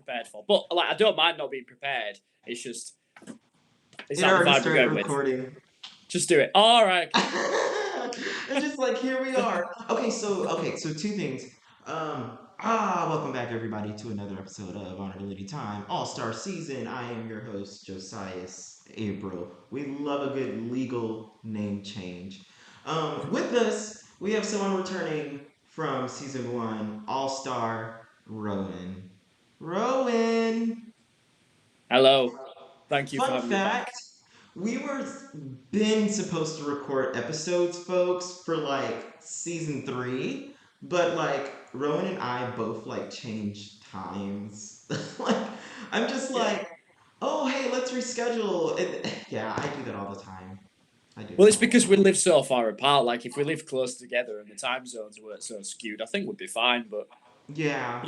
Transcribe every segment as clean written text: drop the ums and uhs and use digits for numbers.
prepared for. But like, I don't mind not being prepared. It's just it's It not the already vibe we're started going with. recording. Just do it. All right. Okay. It's just like here we are. So two things. Welcome back everybody to another episode of Honorability Time All-Star Season. I am your host, Josias April. We love a good legal name change. With us, we have someone returning from season one, All-Star Rowan. Rowan! Hello. Thank you for Fun having me back. fact, we were been supposed to record episodes, folks, for like season three, but like Rowan and I both like changed times. Like I'm just Yeah. like, oh hey, let's reschedule. And yeah, I do that all the time. I do Well, that it's all the because we time. live so far apart. Like, if we lived close together and the time zones weren't so skewed, I think we'd be fine. But Yeah,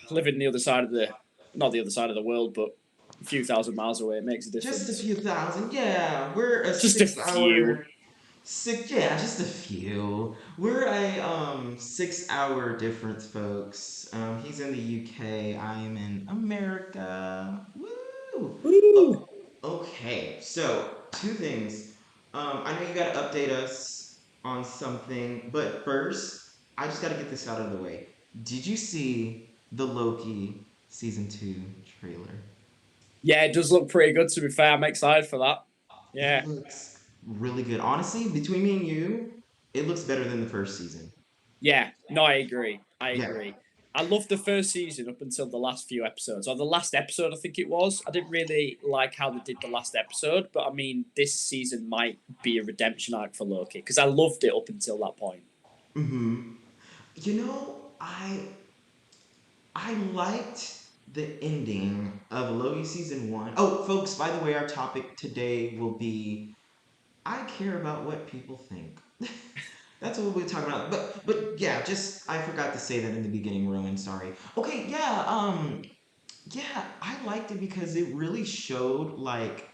living the other side of not the other side of the world, but a few thousand miles away, it makes a just a difference. few thousand. Yeah, we're a Just a 6 hour few. yeah, just a few. We're a 6 hour difference, folks. He's in the UK. I'm in America. Woo! Woo! Oh, okay, so two things. I know you gotta update us on something, but first, I just gotta get this out of the way. Did you see the Loki season two trailer? Yeah, it does look pretty good. To be fair, I'm excited for that. It Yeah. looks really good. Honestly, between me and you, it looks better than the first season. Yeah, no, I agree. I Yeah. agree. I loved the first season up until the last few episodes, or the last episode, I think it was. I didn't really like how they did the last episode, but I mean, this season might be a redemption arc for Loki because I loved it up until that point. Mm-hmm. You know, I liked the ending of Loki season one. Oh, folks, by the way, our topic today will be I care about what people think. That's what we'll be talking about. But yeah, just I forgot to say that in the beginning, Rowan, sorry. Okay, yeah, I liked it because it really showed like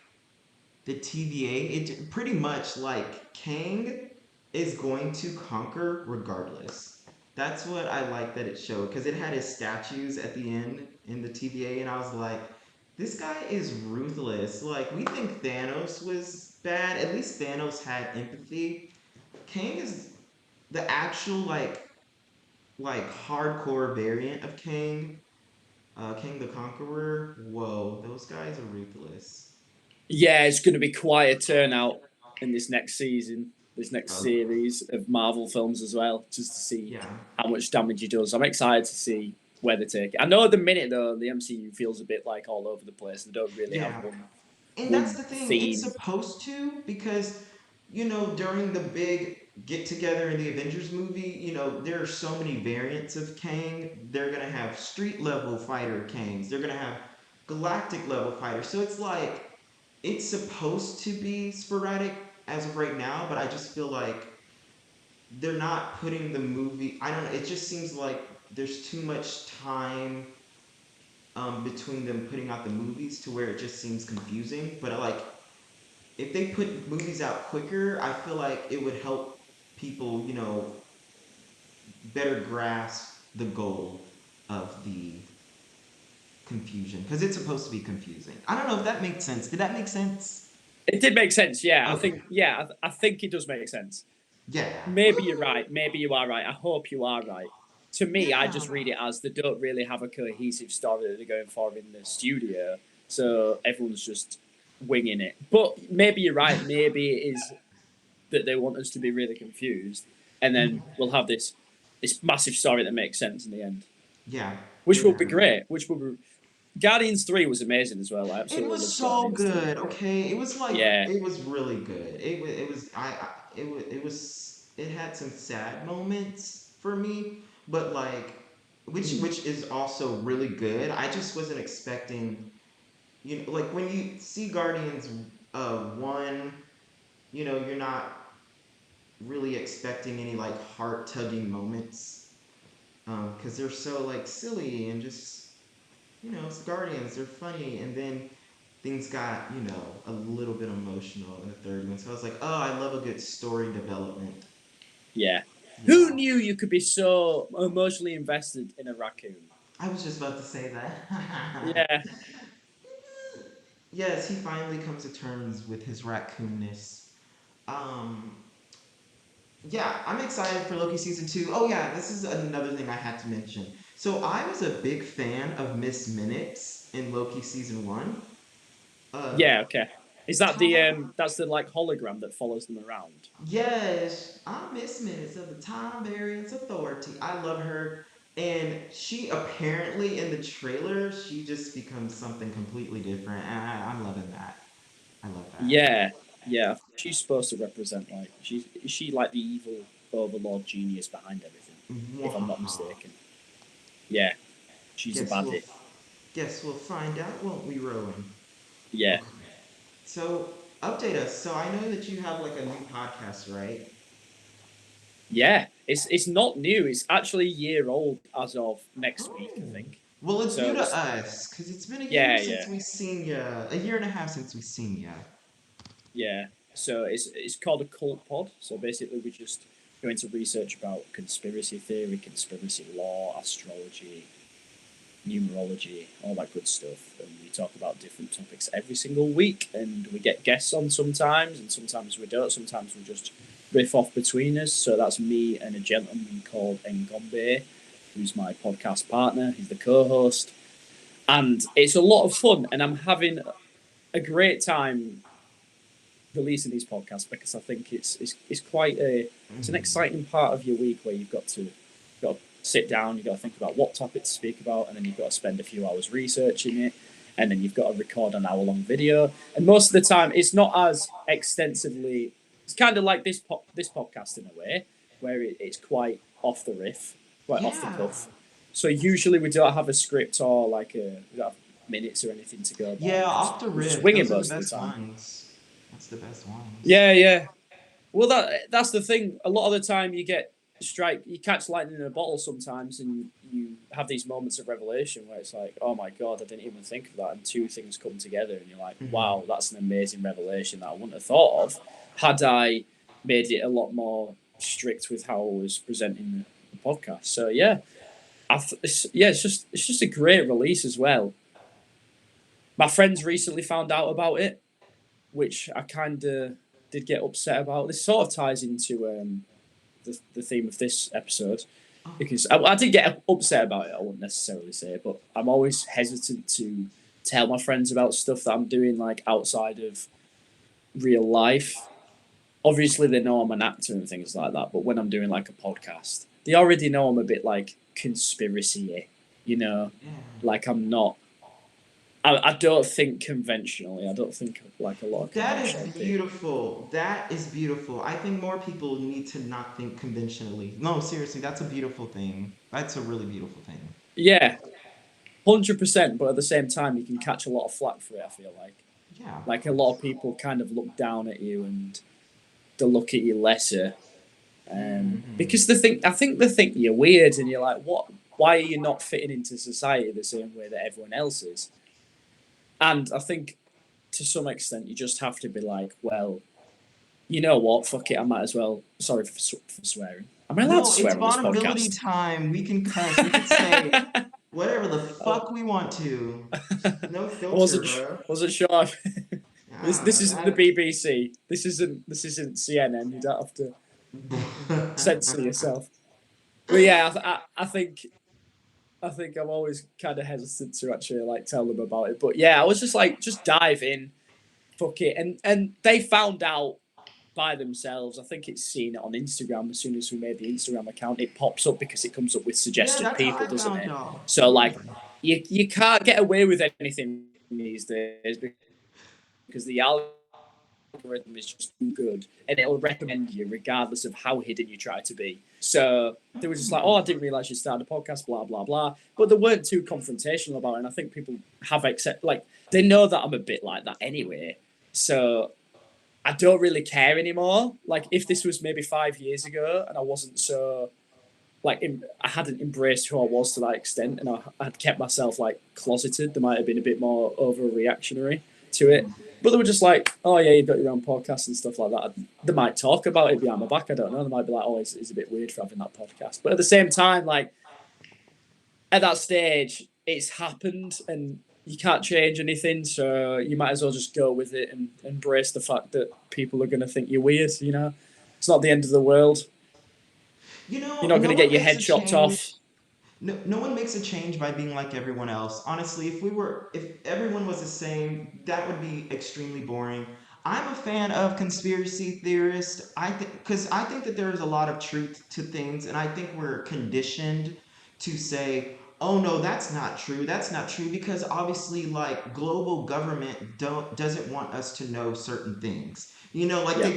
the TVA, it pretty much like Kang is going to conquer regardless. That's what I like that it showed because it had his statues at the end in the TVA, and I was like, this guy is ruthless. Like we think Thanos was bad. At least Thanos had empathy. Kang is the actual like hardcore variant of Kang. Kang the Conqueror. Whoa, those guys are ruthless. Yeah, it's going to be quite a turnout in this next season, this next Um, series of Marvel films as well, just to see yeah. how much damage he does. I'm excited to see where they take it. I know at the minute though, the MCU feels a bit like all over the place. They don't really have Yeah. one And that's one the thing, it's theme. supposed to because, during the big get together in the Avengers movie, there are so many variants of Kang. They're going to have street level fighter Kangs, they're going to have galactic level fighters. So it's like, it's supposed to be sporadic as of right now, but I just feel like they're not putting the movie. I don't know, it just seems like there's too much time between them putting out the movies to where it just seems confusing. But like, if they put movies out quicker, I feel like it would help people, better grasp the goal of the confusion because it's supposed to be confusing. I don't know if that makes sense. Did that make sense? It did make sense, yeah. Okay. I think it does make sense. Yeah. Maybe you're Woo! right. Maybe you are right. I hope you are right. To me, I Yeah. just read it as they don't really have a cohesive story that they're going for in the studio, so everyone's just winging it. But maybe you're right. Maybe it is that they want us to be really confused, and then we'll have this massive story that makes sense in the end, Yeah. which will be Literally. great. Which will be Guardians 3 was amazing as well. I It absolutely was loved so Guardians 3. good. Okay, it was like Yeah. it was really good. It was it had some sad moments for me, but like which is also really good. I just wasn't expecting, like when you see Guardians 1, you're not really expecting any like heart tugging moments because they're so like silly and just it's Guardians. They're funny, and then things got a little bit emotional in the third one. So I was like, oh, I love a good story development. Yeah. Who Yeah. knew you could be so emotionally invested in a raccoon? I was just about to say that. Yeah, Yes, he finally comes to terms with his raccoonness. Um, yeah, I'm excited for Loki season 2. Oh yeah, this is another thing I had to mention. So I was a big fan of Miss Minutes in Loki season 1. Uh, yeah, okay. Is that the Tom, that's the like hologram that follows them around? yes, I'm Miss Minutes of the Time Variance Authority. I love her. And she apparently in the trailer, she just becomes something completely different. And I'm loving that. I love that. Yeah, yeah. She's supposed to represent like is she like the evil overlord genius behind everything, if I'm not Mwahaha. mistaken. Yeah, she's a Guess we'll baddie. guess we'll find out, won't we, Rowan? Yeah, Okay. So update us. So I know that you have like a new podcast, right? yeah. It's not new. It's actually a year old as of next week, I Oh. think. Well, it's new So to it's us because it's been a year yeah, since yeah, we seen ya. A year and a half since we seen ya. yeah. So it's called a cult pod. So basically, we just go into research about conspiracy theory, conspiracy law, astrology, numerology, all that good stuff. And we talk about different topics every single week. And we get guests on sometimes, and sometimes we don't. Sometimes we just riff off between us. So that's me and a gentleman called Ngombe, who's my podcast partner. He's the co host. And it's a lot of fun. And I'm having a great time releasing these podcasts because I think it's quite a it's an Hmm. exciting part of your week where got to sit down, you've got to think about what topic to speak about, and then you've got to spend a few hours researching it, and then you've got to record an hour long video. And most of the time, it's not as extensively. It's kind of like this podcast in a way, where it's quite off the riff, quite off the Yeah. cuff. So usually we don't have a script or we don't have minutes or anything to go by. Yeah, off the We just riff. wing it Those are the most of best the time. ones. That's the best ones. Yeah, yeah. Well, that's the thing. A lot of the time, you catch lightning in a bottle sometimes, and you have these moments of revelation where it's like, oh my god, I didn't even think of that, and two things come together, and you're like, Hmm. wow, that's an amazing revelation that I wouldn't have thought of had I made it a lot more strict with how I was presenting the podcast. So yeah, it's just a great release as well. My friends recently found out about it, which I kind of did get upset about. This sort of ties into the theme of this episode Oh, because I did get upset about it. I wouldn't necessarily say, but I'm always hesitant to tell my friends about stuff that I'm doing like outside of real life. Obviously, they know I'm an actor and things like that, but when I'm doing like a podcast, they already know I'm a bit like conspiracy, you know, yeah. like I'm not. I don't think conventionally. I don't think like a lot of That is conventional people. beautiful. That is beautiful. I think more people need to not think conventionally. No, seriously, that's a beautiful thing. That's a really beautiful thing. Yeah, 100%. But at the same time, you can catch a lot of flack for it. I feel Yeah, of like a lot course. of people kind of look down at you and they look at you lesser, Hmm. because they think you're weird and you're like, what? Why are you not fitting into society the same way that everyone else is? And I think to some extent you just have to be like, well, you know what? Fuck it. I might as well. Sorry for swearing. Am I allowed to No, it's swear on this vulnerability podcast? time. We can cuss. We can say whatever the fuck we want to. No I filter, wasn't bro. wasn't sure. This Ah, isn't the BBC. This isn't CNN. You don't have to censor that. yourself. But yeah, I think I'm always kind of hesitant to actually like tell them about it. But yeah, I was just like, just dive in, fuck it, and they found out by themselves. I think it's seen it on Instagram as soon as we made the Instagram account. It pops up because it comes up with Yeah, suggested that's how people, I doesn't found it? y'all. So Yeah. like, you can't get away with anything these days because the algorithm is just too good and it'll recommend you regardless of how hidden you try to be. So they were just like, oh, I didn't realize you started a podcast, blah, blah, blah. But they weren't too confrontational about it. And I think people have like, they know that I'm a bit like that anyway. So I don't really care anymore. Like, if this was maybe 5 years ago and I wasn't so like I hadn't embraced who I was to that extent, and I had kept myself like closeted, there might have been a bit more overreactionary to it. But they were just like, "Oh yeah, you've got your own podcast and stuff like that." They might talk about it behind my back. I don't know. They might be like, "Oh, it's a bit weird for having that podcast." But at the same time, like at that stage, it's happened and you can't change anything. So you might as well just go with it and embrace the fact that people are going to think you're weird. It's not the end of the world. You're not going No to get one your makes head a chopped off. change. No one makes a change by being like everyone else. Honestly, if everyone was the same, that would be extremely boring. I'm a fan of conspiracy theorists. I think because I think that there is a lot of truth to things, and I think we're conditioned to say, "Oh no, that's not true. That's not true," because obviously, like global government doesn't want us to know certain things. Like Yeah,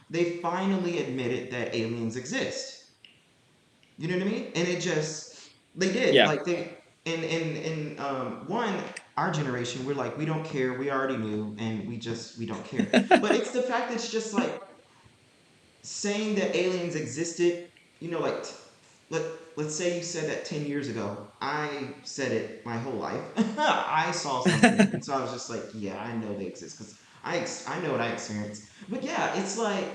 they finally admitted that aliens exist. You know what I mean? And it just they did yeah, like they in one our generation we're like we don't care, we already knew, and we don't care. But it's the fact that it's just like saying that aliens existed. Like let let's say you said that 10 years ago. I said it my whole life. I saw something, and so I was just like, yeah, I know they exist because I know what I experienced. But yeah, it's like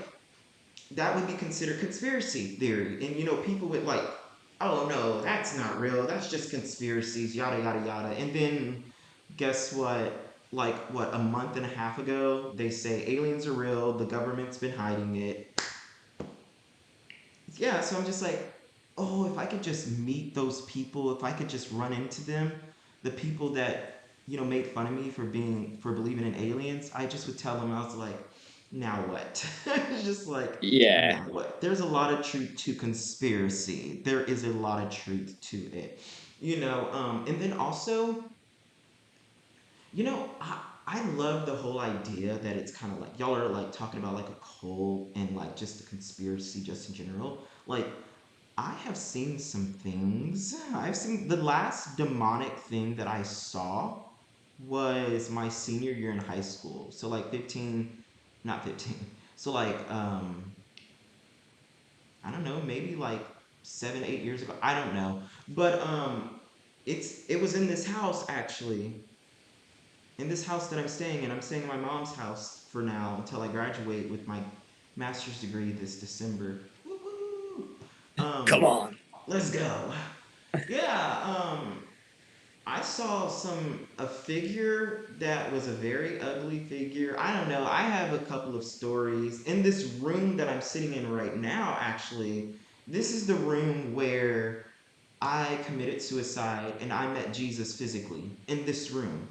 that would be considered conspiracy theory. And people would like, oh no, that's not real. That's just conspiracies, yada yada yada. And then guess what? Like what, a month and a half ago, they say aliens are real, the government's been hiding it. Yeah, so I'm just like, oh, if I could just meet those people, if I could just run into them, the people that made fun of me for believing in aliens, I just would tell them. I was like, now what? It's just like, yeah, now what? There's a lot of truth to conspiracy. There is a lot of truth to it. And then also, I love the whole idea that it's kind of like y'all are like talking about like a cult and like just the conspiracy just in general. Like I have seen some things. I've seen the last demonic thing that I saw was my senior year in high school. So like 15, not 15. So like I don't know, maybe like 7, 8 years ago. I don't know. But it was in this house actually. In this house that I'm staying in. I'm staying in my mom's house for now until I graduate with my master's degree this December. Woo-hoo! come Um, on. let's go. Yeah, I saw a figure that was a very ugly figure. I don't know. I have a couple of stories in this room that I'm sitting in right now. Actually, this is the room where I committed suicide and I met Jesus physically in this room.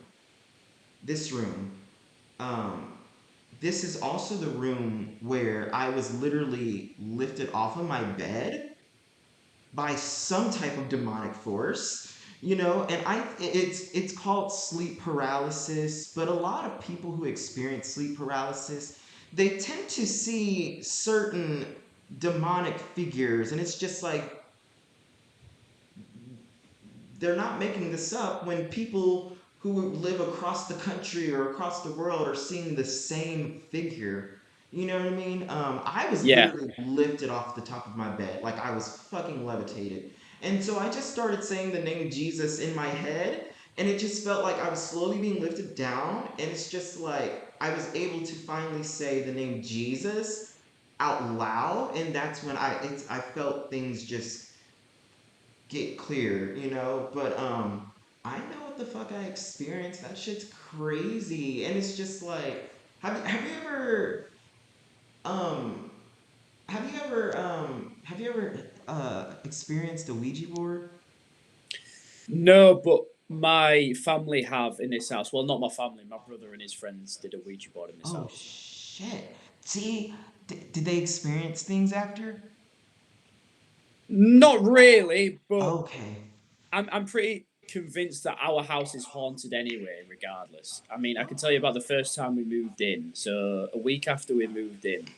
This room. Um, this is also the room where I was literally lifted off of my bed by some type of demonic force. And it's called sleep paralysis. But a lot of people who experience sleep paralysis, they tend to see certain demonic figures, and it's just like they're not making this up when people who live across the country or across the world are seeing the same figure. You know what I mean? I was Yeah, literally lifted off the top of my bed, like I was fucking levitated. And so I just started saying the name Jesus in my head, and it just felt like I was slowly being lifted down. And it's just like I was able to finally say the name Jesus out loud, and that's when I felt things just get clear, But I know what the fuck I experienced. That shit's crazy. And it's just like have you ever um experienced a Ouija board? no, but my family have in this house. Well, not my family. My brother and his friends did a Ouija board in this Oh house. shit. See, did they experience things after? Not really, but Okay. I'm pretty convinced that our house is haunted anyway, regardless. I mean, I can tell you about the first time we moved in. So a week after we moved in,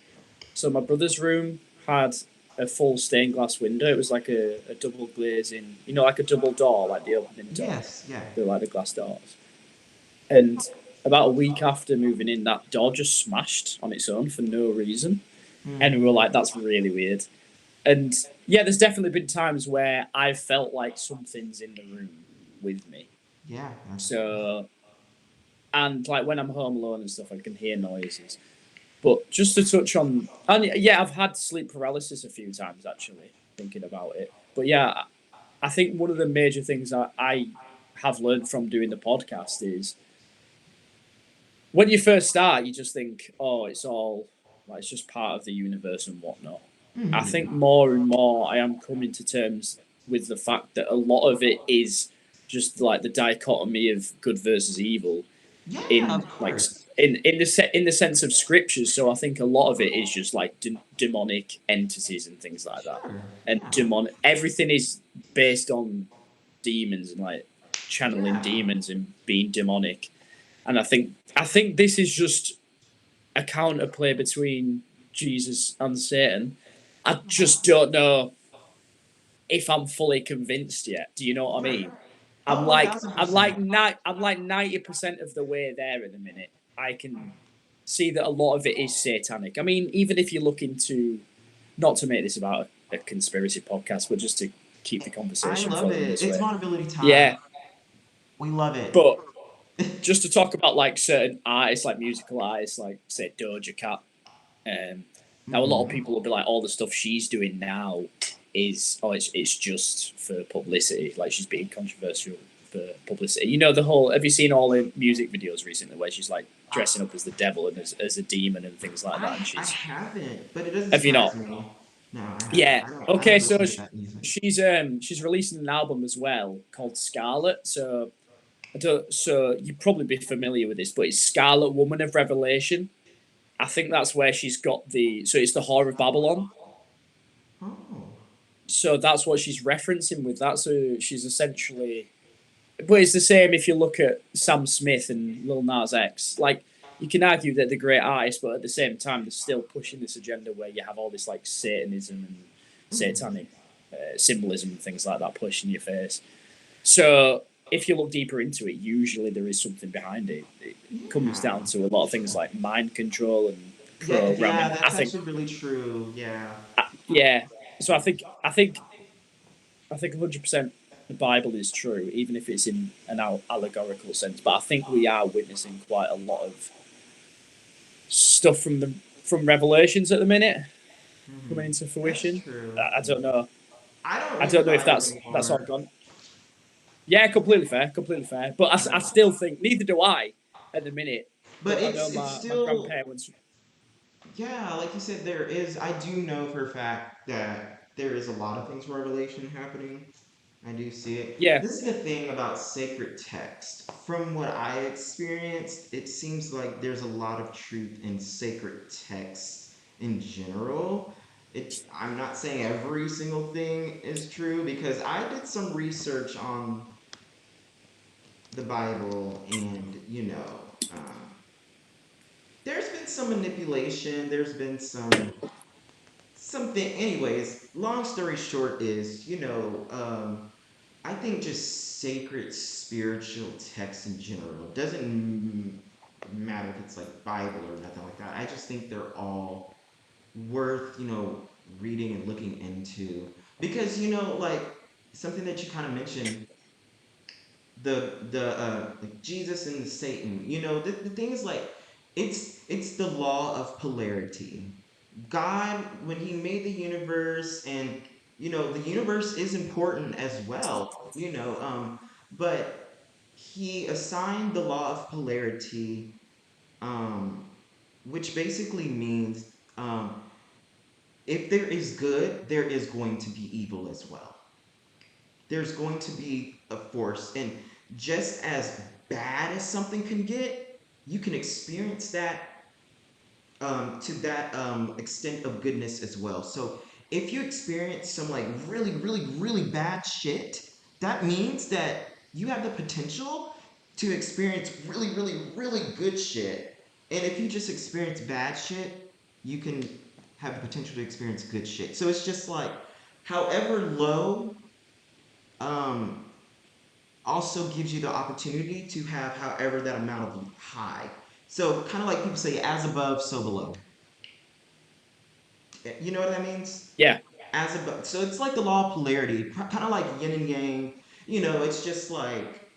so my brother's room had a full stained glass window. It was like a double glazing, like a double door, like the opening door. Yes, yeah. They're like the glass doors. And about a week after moving in, that door just smashed on its own for no reason. And we were Hmm. like, that's really weird. And yeah, there's definitely been times where I've felt like something's in the room with me. Yeah, that's So, and like when I'm home alone and stuff, I can hear noises. But just to touch on, and yeah, I've had sleep paralysis a few times actually, thinking about it. But yeah, I think one of the major things I have learned from doing the podcast is when you first start, you just think, oh, it's all like it's just part of the universe and whatnot. I Hmm. think more and more I am coming to terms with the fact that a lot of it is just like the dichotomy of good versus evil Yeah, in of like course. in the sense of scriptures. So I think a lot of it is just like demonic entities and things like that, Sure. and Yeah. everything is based on demons and like channeling Yeah. demons and being demonic. And I think this is just a counterplay between Jesus and Satan. I just don't know if I'm fully convinced yet. Do you know what I Right. mean? I'm Oh, one like thousand I'm percent. like I'm like 90% of the way there at the minute. I can see that a lot of it is satanic. I mean, even if you look into, not to make this about a conspiracy podcast, but just to keep the I conversation love flowing it. this It's way. vulnerability time. Yeah, We love it. but just to talk about like certain artists, like musical artists, like say Doja Cat. Now a lot of Hmm. people will be like, all the stuff she's doing now is, oh, it's just for publicity. Like she's being controversial for publicity. You know the whole. Have you seen all the music videos recently where she's like dressing up as the devil and as a demon and things like that? And I she's, haven't, but it doesn't have you surprise not? me. No, I haven't. Yeah. I don't Okay. So listen to that music. she's releasing an album as well called Scarlet. So I don't. So you'd probably be familiar with this, but it's Scarlet Woman of Revelation. I think that's where she's got the. So it's the Whore of Babylon. Oh. So that's what she's referencing with that. So she's essentially, but it's the same if you look at Sam Smith and Lil Nas X. Like you can argue that they're great artists, but at the same time, they're still pushing this agenda where you have all this like Satanism and Hmm. satanic symbolism and things like that pushed in your face. So if you look deeper into it, usually there is something behind it. It comes Yeah. down to a lot of things like mind control and Yeah, yeah, programming. I that's think, actually really true. Yeah. yeah. So I think 100% the Bible is true, even if it's in an allegorical sense. But I think we are witnessing quite a lot of stuff from Revelations at the minute Hmm. coming into That's fruition. true. I don't know. I don't I read the don't know if Bible that's all anymore. gone. Yeah, completely fair, completely fair. But I Um, still think neither do I at the minute. but But I know it's my still, grandparents. yeah, like you said, there is. I do know for a fact that there is a lot of things Revelation happening. I do see it. Yeah, This is the thing about sacred text. From what I experienced, it seems like there's a lot of truth in sacred texts in general. I'm not saying every single thing is true because I did some research on the Bible and, there's been some manipulation, there's been something. Anyways, long story short is, I think just sacred spiritual texts in general doesn't matter if it's like Bible or nothing like that. I just think they're all worth, reading and looking into because, like something that you kind of mentioned, the like Jesus and Satan. The thing is like it's the law of polarity. God, when He made the universe, and the universe is important as well, but He assigned the law of polarity, um, which basically means if there is good, there is going to be evil as well. There's going to be a force, and just as bad as something can get, you can experience that to that extent of goodness as well. So if you experience some like really, really, really bad shit, that means that you have the potential to experience really, really, really good shit. And if you just experience bad shit, you can have the potential to experience good shit. So it's just like, however low, um, also gives you the opportunity to have however that amount of high. So kind of like people say, as above, so below. You know what that means? yeah, As above. So it's like the law of polarity, kind of like yin and yang. It's just like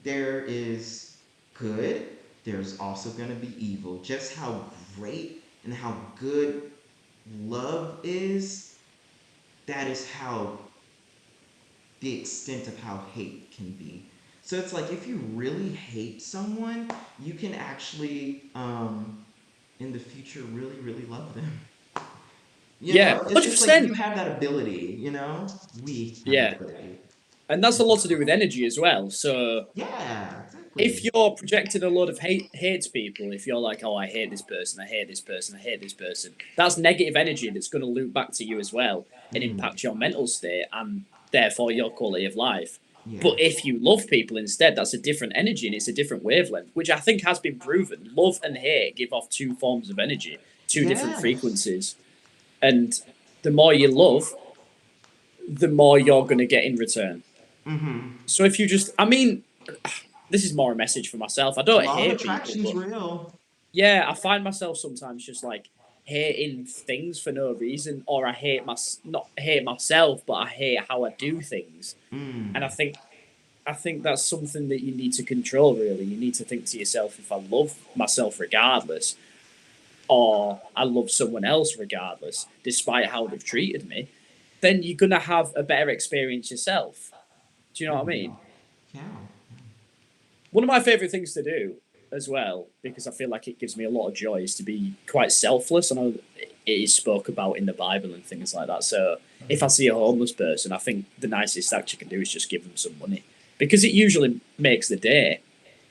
there is good, there's also going to be evil. Just how great and how good love is, that is how the extent of how hate can be. So it's like if you really hate someone, you can actually in the future really really love them. You Yeah, know, it's like you 100%. have that ability. You know, we have that Yeah. ability. And that's a lot to do with energy as well. So Yeah, if exactly. you're projecting a lot of hate to people, if you're like, oh, I hate this person, I hate this person, I hate this person, that's negative energy that's going to loop back to you as well and Mm, impact your mental state and therefore your quality of life. yeah. But if you love people instead, that's a different energy and it's a different wavelength, which I think has been proven. Love and hate give off two forms of energy, two different Yes. frequencies. And the more you love, the more you're going to get in return. Mm-hmm. So if you just, I mean, this is more a message for myself. I don't Law of hate people, attraction's but real. yeah, I find myself sometimes just like hating things for no reason, or I hate my not hate myself, but I hate how I do things. And Mm. I think that's something that you need to control. Really, you need to think to yourself: if I love myself regardless, or I love someone else regardless, despite how they've treated me, then you're gonna have a better experience yourself. Do you know what I Mm. mean? Yeah. One of my favorite things to do as well, because I feel like it gives me a lot of joy, is to be quite selfless. I know it is spoke about in the Bible and things like that. So if I Mm-hmm. see a homeless person, I think the nicest act you can do is just give them some money because it usually makes the day.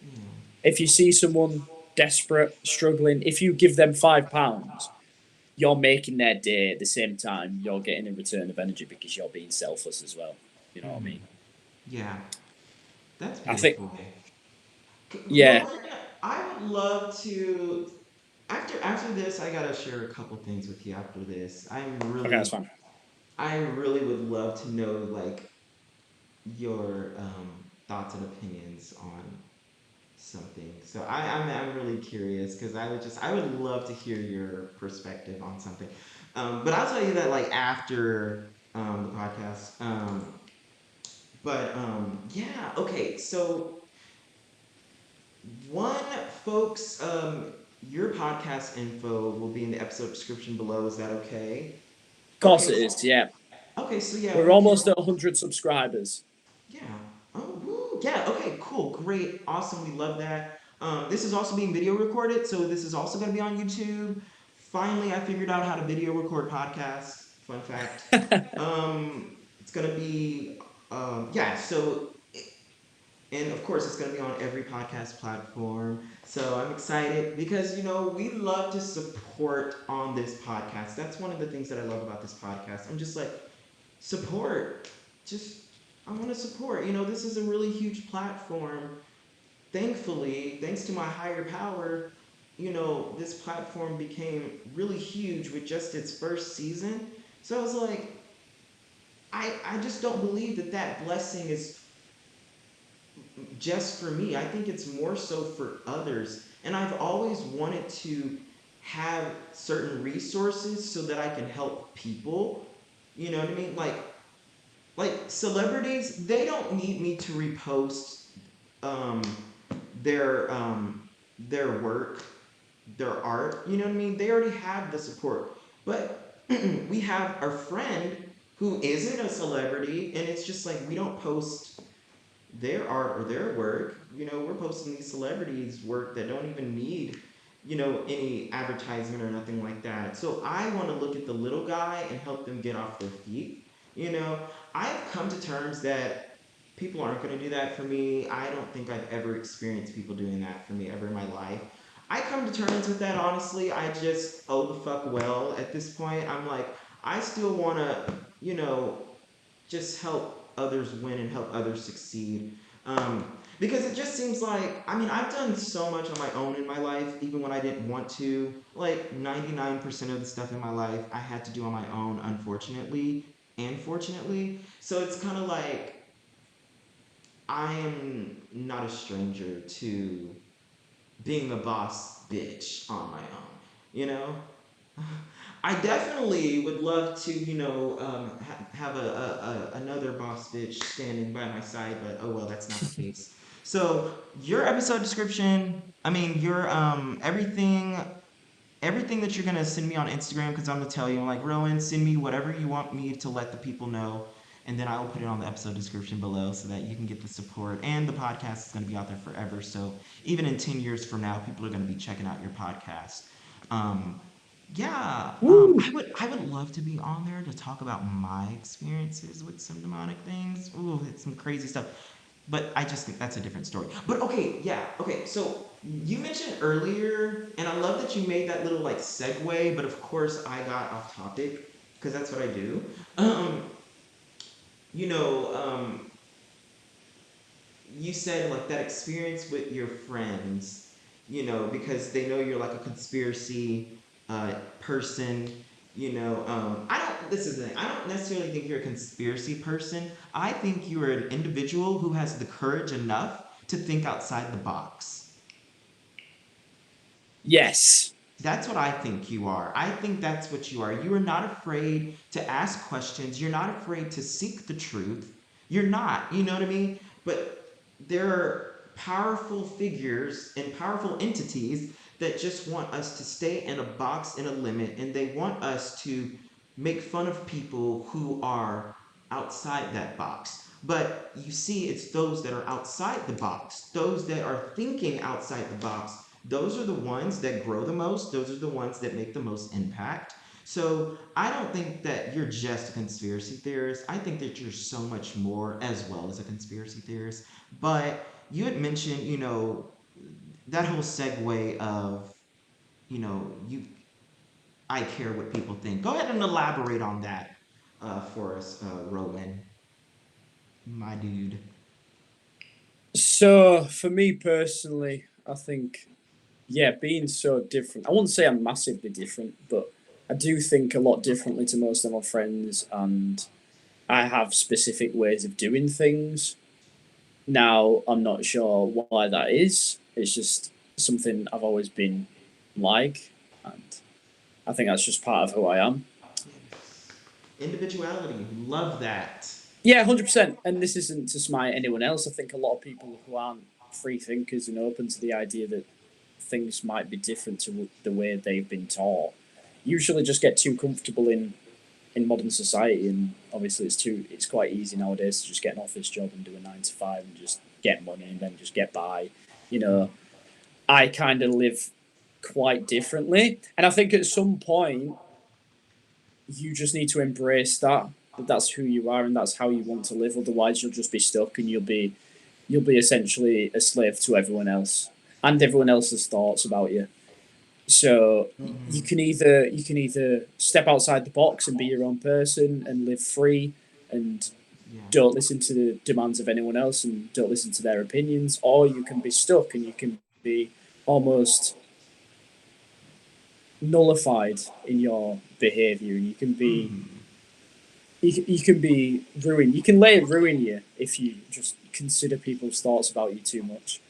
Yeah. If you see someone desperate, struggling, if you give them £5, you're making their day at the same time. You're getting a return of energy because you're being selfless as well. You know what I Mm. mean? Yeah. That's I think, beautiful. yeah. Rowan, I would love to. After this, I gotta share a couple things with you. After this, Okay, that's fine. I really would love to know like your thoughts and opinions on something. So I'm really curious because I would love to hear your perspective on something. But I'll tell you that like after the podcast. But yeah, okay. So one, folks, your podcast info will be in the episode description below. Is that okay? Of course Okay. it is, yeah. Okay. So yeah, We're we can. almost at 100 subscribers. Yeah. Oh, woo. Yeah. Okay. Cool. Great. Awesome. We love that. This is also being video recorded, so this is also going to be on YouTube. Finally, I figured out how to video record podcasts. Fun fact. It's going to be yeah. So and of course, it's going to be on every podcast platform. So I'm excited because, you know, we love to support on this podcast. That's one of the things that I love about this podcast. I'm just like, support. Just, I want to support. You know, this is a really huge platform. Thankfully, thanks to my higher power, you know, this platform became really huge with just its first season. So I was like, I just don't believe that that blessing is just for me. I think it's more so for others. And I've always wanted to have certain resources so that I can help people. You know what I mean? Like celebrities, they don't need me to repost um their their work, their art. You know what I mean? They already have the support. But we have our friend who isn't a celebrity and it's just like we don't post their art or their work. You know, we're posting these celebrities' work that don't even need, you know, any advertisement or nothing like that. So I want to look at the little guy and help them get off their feet. You know, I've come to terms that people aren't going to do that for me. I don't think I've ever experienced people doing that for me ever in my life. I come to terms with that honestly. I just oh the fuck well at this point. I'm like I still want to, you know, just help others win and help others succeed. Because it just seems like, I mean, I've done so much on my own in my life, even when I didn't want to. Like 99% of the stuff in my life I had to do on my own, unfortunately and fortunately. So it's kind of like I am not a stranger to being a boss bitch on my own, you know? I definitely would love to, you know, have another boss bitch standing by my side, but oh well, that's not the case. So your episode description, I mean, your everything that you're gonna send me on Instagram, because I'm gonna tell you, I'm like, Rowan, send me whatever you want me to let the people know, and then I will put it on the episode description below so that you can get the support. And the podcast is going to be out there forever. So even in 10 years from now, people are going to be checking out your podcast. Um, yeah, Woo! I would love to be on there to talk about my experiences with some demonic things. Ooh, it's some crazy stuff. But I just think that's a different story. But okay, yeah, okay. So you mentioned earlier, and I love that you made that little like segue. But of course, I got off topic because that's what I do. Um, you know, you said like that experience with your friends, because they know you're like a conspiracy person. I don't. This is the thing. I don't necessarily think you're a conspiracy person. I think you're an individual who has the courage enough to think outside the box. Yes. That's what I think you are. I think that's what you are. You are not afraid to ask questions. You're not afraid to seek the truth. You're not. You know what I mean? But there are powerful figures and powerful entities that just want us to stay in a box, in a limit, and they want us to make fun of people who are outside that box. But you see, it's those that are outside the box, those that are thinking outside the box, those are the ones that grow the most. Those are the ones that make the most impact. So I don't think that you're just a conspiracy theorist. I think that you're so much more as well as a conspiracy theorist. But you had mentioned, that whole segue of, you I care what people think. Go ahead and elaborate on that for us, Rowan, my dude. So for me personally, I think yeah, being so different. I wouldn't say I'm massively different, but I do think a lot differently to most of my friends, and I have specific ways of doing things. Now, I'm not sure why that is. It's just something I've always been like, and I think that's just part of who I am. Yes. Individuality. Love that. Yeah, 100%. And this isn't to smite anyone else. I think a lot of people who aren't free thinkers and open to the idea that things might be different to the way they've been taught usually just get too comfortable in modern society, and obviously it's quite easy nowadays to just get an office job and do a 9 to 5 and just get money and then just get by. You know, I kind of live quite differently, and I think at some point you just need to embrace that that's who you are and that's how you want to live. Otherwise, you'll just be stuck and you'll be essentially a slave to everyone else and everyone else's thoughts about you. So Mm-hmm. you can either step outside the box and be your own person and live free and Yeah. don't listen to the demands of anyone else and don't listen to their opinions, or you can be stuck and you can be almost nullified in your behavior, and Mm-hmm. you can be ruined. You can let it ruin you if you just consider people's thoughts about you too much.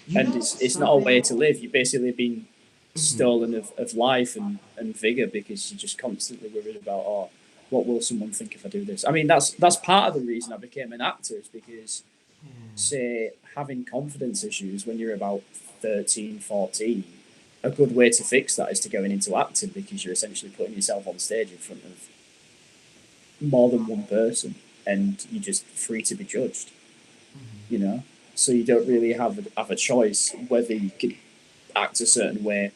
You And know it's not a way something? to live. You're basically being Mm-hmm. stolen of life and vigor because you're just constantly worried about, oh, what will someone think if I do this? I mean, that's part of the reason I became an actor is because, Yeah. say, having confidence issues when you're about 13, 14, a good way to fix that is to going into acting because you're essentially putting yourself on stage in front of more than one person and you're just free to be judged, you Mm-hmm. know? So you don't really have a choice whether you can act a certain way.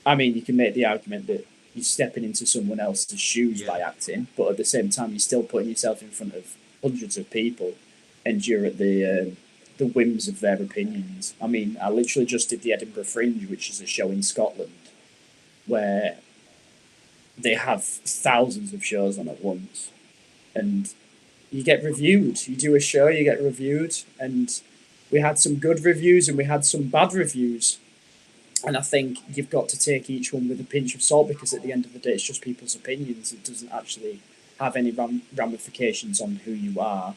I mean, you can make the argument that you're stepping into someone else's shoes Yeah. by acting, but at the same time, you're still putting yourself in front of hundreds of people, and you're at the whims of their opinions. I mean, I literally just did the Edinburgh Fringe, which is a show in Scotland where they have thousands of shows on at once, and you get reviewed. You do a show, you get reviewed, and we had some good reviews and we had some bad reviews. And I think you've got to take each one with a pinch of salt because at the end of the day, it's just people's opinions. It doesn't actually have any ramifications on who you are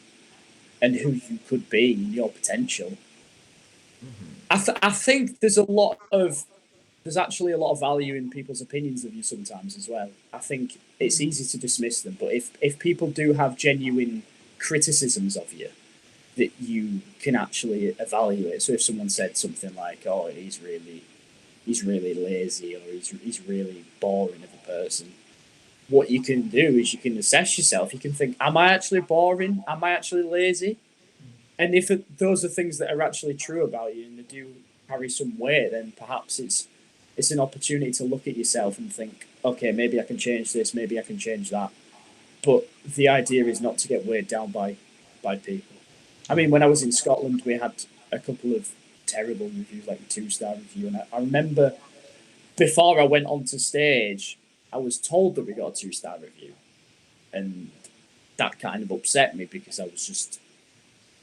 and who you could be and your potential. Mm-hmm. I think there's actually a lot of value in people's opinions of you sometimes as well. I think it's Mm-hmm. easy to dismiss them, but if people do have genuine criticisms of you that you can actually evaluate. So if someone said something like, "Oh, he's really lazy or he's really boring of a person," what you can do is you can assess yourself. You can think, am I actually boring? Am I actually lazy? And if those are things that are actually true about you and they do carry some weight, then perhaps it's an opportunity to look at yourself and think, okay, maybe I can change this, maybe I can change that. But the idea is not to get weighed down by people. I Yeah. mean, when I was in Scotland, we had a couple of terrible reviews, like a 2-star review, and I remember before I went onto stage, I was told that we got a 2-star review, and that kind of upset me because I was just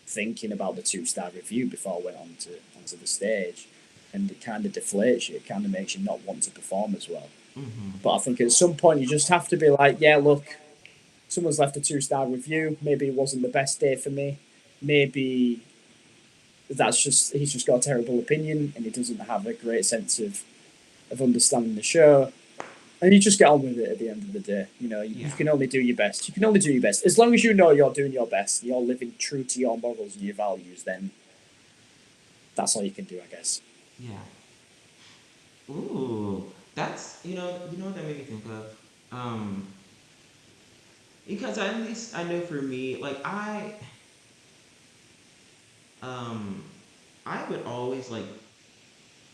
thinking about the 2-star review before I went onto the stage, and it kind of deflates you. It kind of makes you not want to perform as well. Mm-hmm. But I think at some point you just have to be like, yeah, look, someone's left a 2-star review. Maybe it wasn't the best day for me. Maybe that's just he's just got a terrible opinion and he doesn't have a great sense of understanding the show. And you just get on with it at the end of the day. You know, you Yeah. can only do your best. You can only do your best. As long as you know you're doing your best, you're living true to your morals and your values, then that's all you can do, I guess. Yeah. Ooh, that's you know what that made me think of. Because at least I know for me, like um I would always like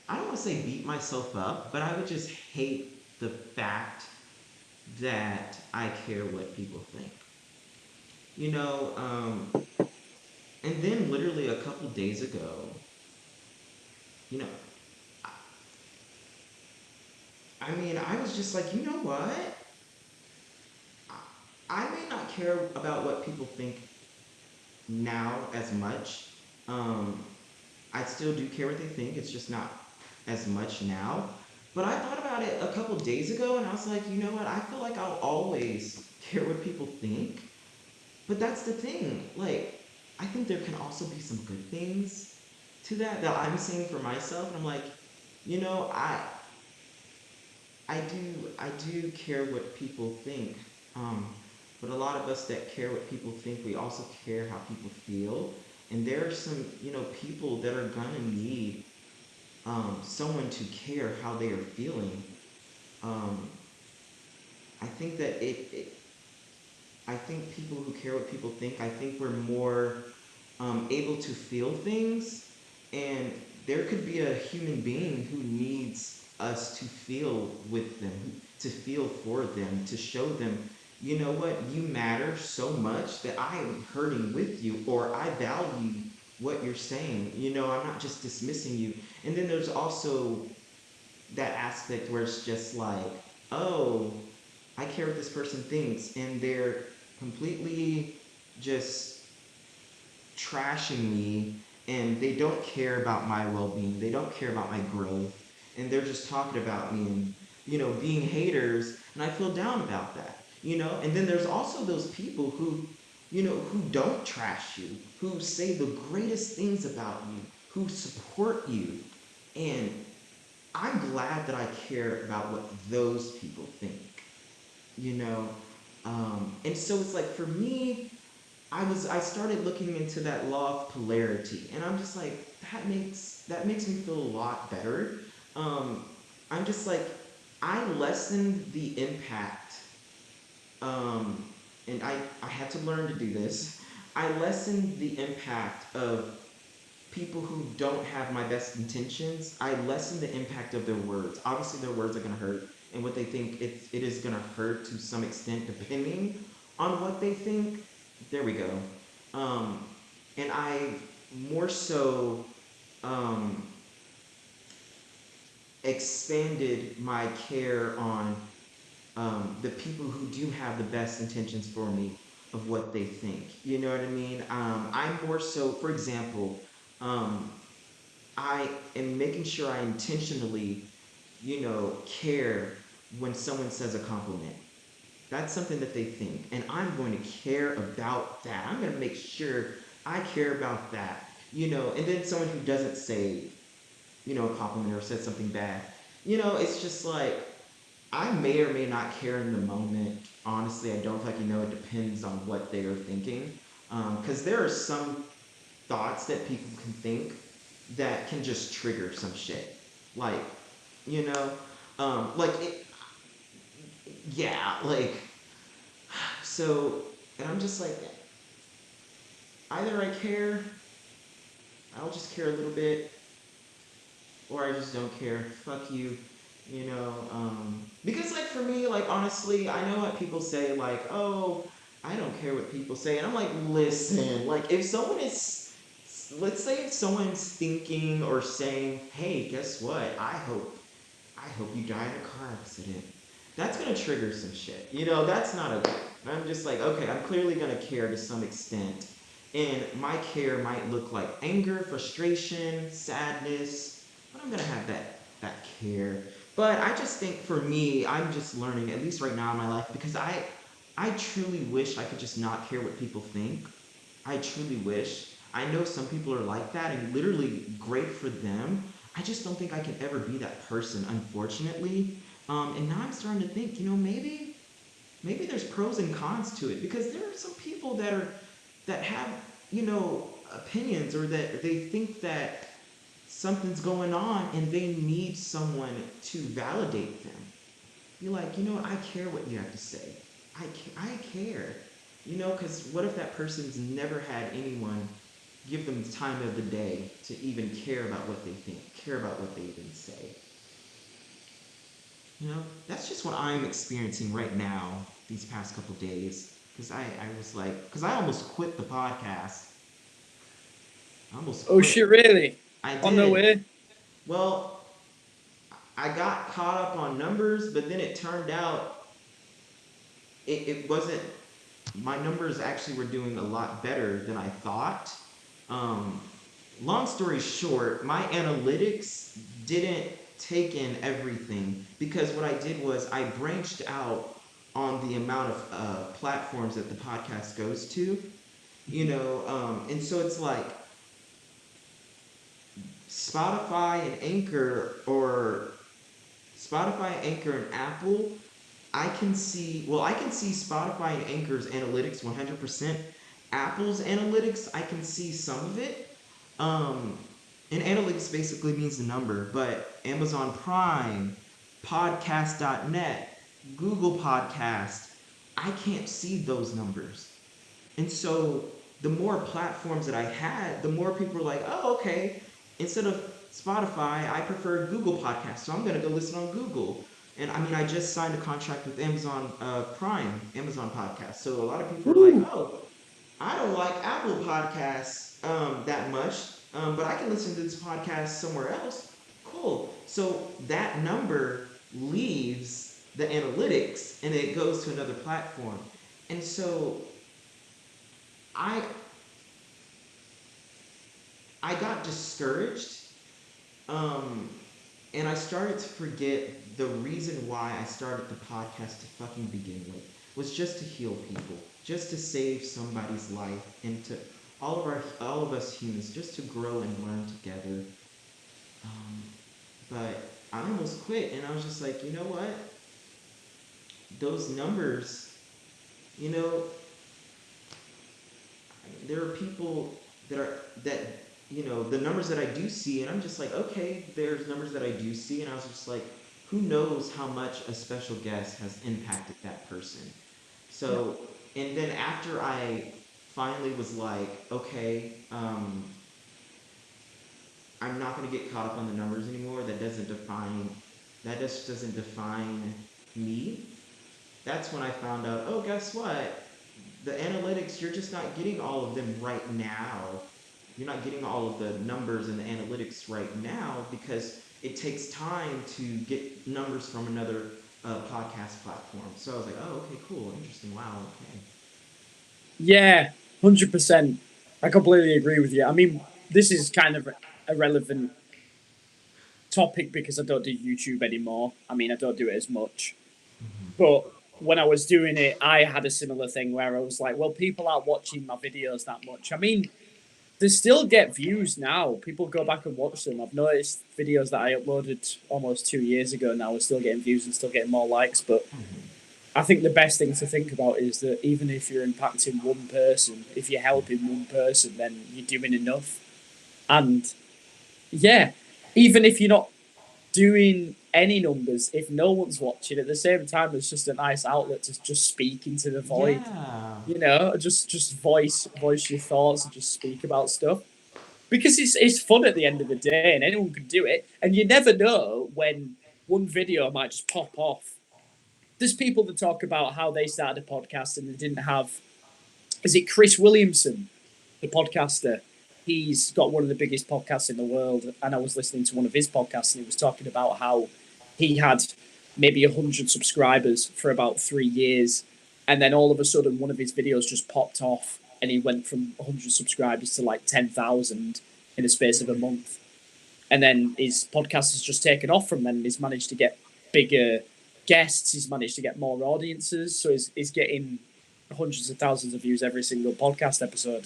I don't want to say beat myself up, but I would just hate the fact that I care what people think. You know, and then literally a couple days ago, you know, I, I mean, I was just like, you know what? I, I may not care about what people think now as much. Um, I still do care what they think. It's just not as much now. But I thought about it a couple days ago and I was like, you know what? I feel like I'll always care what people think. But that's the thing. Like, I think there can also be some good things to that I'm seeing for myself. And I'm like, you know, I do care what people think. Um, but a lot of us that care what people think, we also care how people feel. And there are some, people that are gonna need someone to care how they are feeling. Um, I think that I think people who care what people think, I think we're more able to feel things. And there could be a human being who needs us to feel with them, to feel for them, to show them, you know what, you matter so much that I am hurting with you, or I value what you're saying. I'm not just dismissing you. And then there's also that aspect where it's just like, oh, I care what this person thinks, and they're completely just trashing me, and they don't care about my well-being, they don't care about my growth, and they're just talking about me and being haters, and I feel down about that. And then there's also those people who who don't trash you, who say the greatest things about you, who support you. And I'm glad that I care about what those people think, you know? And so it's like for me, I started looking into that law of polarity, and I'm just like, that makes me feel a lot better. Um, I'm just like, I lessen the impact, um, and I had to learn to do this. I lessen the impact of people who don't have my best intentions. I lessen the impact of their words. Obviously, their words are going to hurt, and what they think, it is going to hurt to some extent, depending on what they think. There we go. Um, and I more so um, expanded my care on the people who do have the best intentions for me of what they think. You know what I mean? I'm more so, for example, um, I am making sure I intentionally, care when someone says a compliment. That's something that they think. And I'm going to care about that. I'm going to make sure I care about that. And then someone who doesn't say, a compliment or says something bad, it's just like, I may or may not care in the moment. Honestly, I don't fucking know. It depends on what they are thinking. Because there are some thoughts that people can think that can just trigger some shit. Like, you know, like yeah, like, so, and I'm just like, either I care, I'll just care a little bit, or I just don't care. Fuck you. Because like for me, like honestly, I know what people say, like, oh, I don't care what people say. And I'm like, listen, like if someone is, let's say if someone's thinking or saying, hey, guess what? I hope you die in a car accident. That's gonna trigger some shit. That's not okay. I'm just like, okay, I'm clearly gonna care to some extent. And my care might look like anger, frustration, sadness, but I'm gonna have that care. But I just think for me, I'm just learning, at least right now in my life, because I truly wish I could just not care what people think. I truly wish. I know some people are like that and literally great for them. I just don't think I can ever be that person, unfortunately. And now I'm starting to think, maybe there's pros and cons to it because there are some people that have, opinions or that they think that something's going on and they need someone to validate them. Be like, I care what you have to say. I care. Because what if that person's never had anyone give them the time of the day to even care about what they think, care about what they even say? That's just what I'm experiencing right now, these past couple days. Because I was like, because I almost quit the podcast. I almost Oh shit, quit. really? I On the did. way? Well, I got caught up on numbers, but then it turned out it wasn't, my numbers actually were doing a lot better than I thought. Um, Long story short, my analytics didn't take in everything because what I did was I branched out on the amount of platforms that the podcast goes to, and so it's like Spotify and Anchor or Spotify, Anchor, and Apple. I can see Spotify and Anchor's analytics 100%. Apple's analytics, I can see some of it. Um, and analytics basically means the number, but Amazon Prime, podcast.net, Google Podcast, I can't see those numbers. And so the more platforms that I had, the more people were like, oh, okay, instead of Spotify, I prefer Google Podcasts. So I'm going to go listen on Google. And I mean, I just signed a contract with Amazon Prime, Amazon Podcast. So a lot of people are like, Woo. oh, I don't like Apple Podcasts that much, but I can listen to this podcast somewhere else. Cool. So that number leaves the analytics and it goes to another platform. And so I I got discouraged, um, and I started to forget the reason why I started the podcast to fucking begin with was just to heal people, just to save somebody's life, and to all of us humans just to grow and learn together. Um, but I almost quit, and I was just like, you know what? Those numbers, you know, there are people that the numbers that I do see, and I'm just like, okay, there's numbers that I do see, and I was just like, who knows how much a special guest has impacted that person. Yeah. So, and then after I finally was like, okay, I'm not going to get caught up on the numbers anymore. That just doesn't define me. That's when I found out, oh, guess what? The analytics, you're just not getting all of them right now. You're not getting all of the numbers and the analytics right now because it takes time to get numbers from another podcast platform. So I was like, oh, okay, cool, interesting, wow, okay. Yeah, 100%. I completely agree with you. I mean, this is kind of a relevant topic because I don't do YouTube anymore. I mean, I don't do it as much. But when I was doing it, I had a similar thing where I was like, well, people aren't watching my videos that much. I mean, they still get views now. People go back and watch them. I've noticed videos that I uploaded almost 2 years ago now are still getting views and still getting more likes. But Mm-hmm. I think the best thing to think about is that even if you're impacting one person, if you're helping one person, then you're doing enough. And yeah, even if you're not doing any numbers if no one's watching. At the same time, it's just a nice outlet to just speak into the void. Yeah. You know, just voice your thoughts and just speak about stuff because it's fun at the end of the day, and anyone can do it. And you never know when one video might just pop off. There's people that talk about how they started a podcast and they didn't have. Is it Chris Williamson, the podcaster? He's got one of the biggest podcasts in the world, and I was listening to one of his podcasts, and he was talking about how he had maybe 100 subscribers for about 3 years, and then all of a sudden one of his videos just popped off, and he went from 100 subscribers to like 10,000 in the space of a month, and then his podcast has just taken off from then. He's managed to get bigger guests. He's managed to get more audiences. So he's getting hundreds of thousands of views every single podcast episode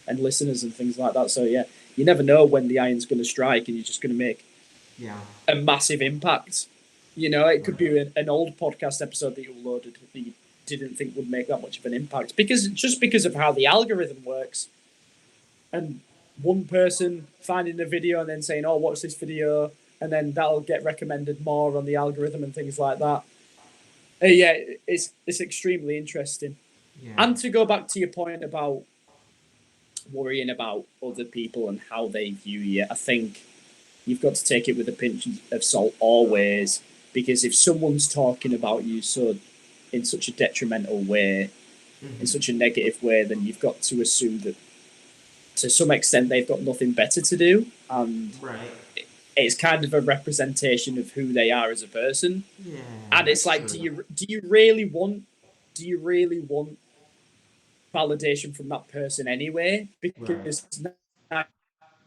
and listeners and things like that. So yeah, you never know when the iron's going to strike and you're just going to make Yeah. a massive impact. You know, it could Right. be an old podcast episode that you loaded that you didn't think would make that much of an impact because of how the algorithm works. And one person finding a video and then saying, "Oh, watch this video," and then that'll get recommended more on the algorithm and things like that. Yeah, it's extremely interesting. Yeah. And to go back to your point about worrying about other people and how they view you, I think you've got to take it with a pinch of salt always, because if someone's talking about you so in such a detrimental way, in Hmm. such a negative way, then you've got to assume that to some extent they've got nothing better to do, and Right. it's kind of a representation of who they are as a person. Yeah, And it's that's like, true. do you really want validation from that person anyway? Right. Because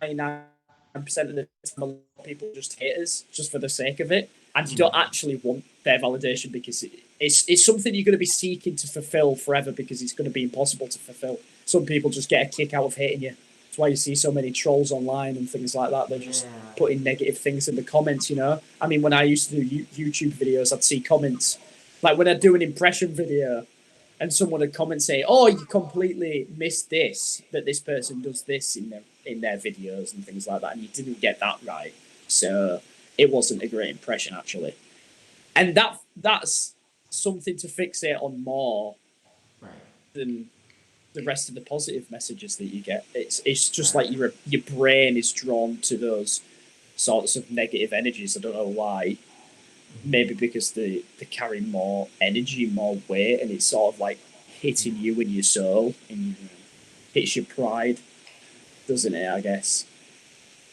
99% of the time, a lot of people are just haters just for the sake of it, and you don't Hmm. actually want their validation because it's something you're going to be seeking to fulfill forever because it's going to be impossible to fulfill. Some people just get a kick out of hating you. That's why you see so many trolls online and things like that. They're just Yeah. putting negative things in the comments. You know, I mean, when I used to do YouTube videos, I'd see comments like when I do an impression video and someone would comment say, "Oh, you completely missed this. That this person does this in their videos and things like that, and you didn't get that right. So it wasn't a great impression actually." And that's something to fixate on more Right. than the rest of the positive messages that you get. It's just Right. like your brain is drawn to those sorts of negative energies. I don't know why. Hmm. Maybe because they carry more energy, more weight, and it's sort of like hitting Yeah. you in your soul and hits your pride, doesn't it? I guess.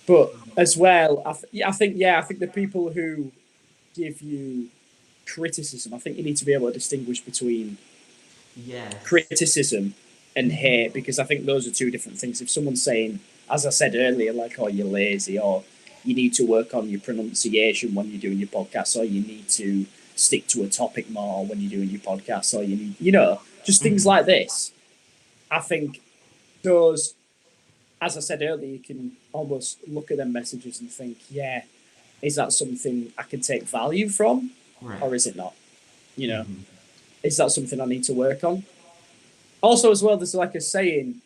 But as well, I think the people who give you criticism, I think you need to be able to distinguish between Yes. criticism and hate, Hmm. because I think those are two different things. If someone's saying, as I said earlier, like, "Oh, you're lazy," or "You need to work on your pronunciation when you're doing your podcast," or "You need to stick to a topic more when you're doing your podcast," or "You need," just things Hmm. like this. I think those, as I said earlier, you can almost look at them messages and think, yeah, is that something I can take value from, Right. or is it not? You know, Hmm. is that something I need to work on? Also, as well, there's like a saying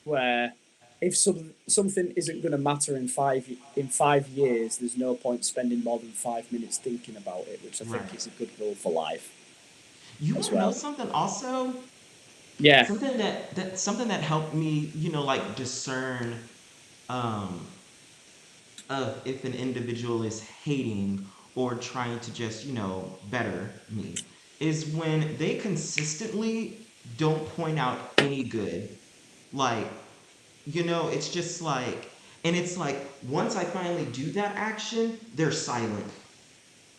where if something isn't going to matter in 5 years, there's no point spending more than 5 minutes thinking about it, which I think Right. is a good rule for life You as want to know well. something also? Yeah, Something that helped me, like discern um of if an individual is hating or trying to just, better me, is when they consistently don't point out any good. Like, it's just like, and it's like once I finally do that action, they're silent.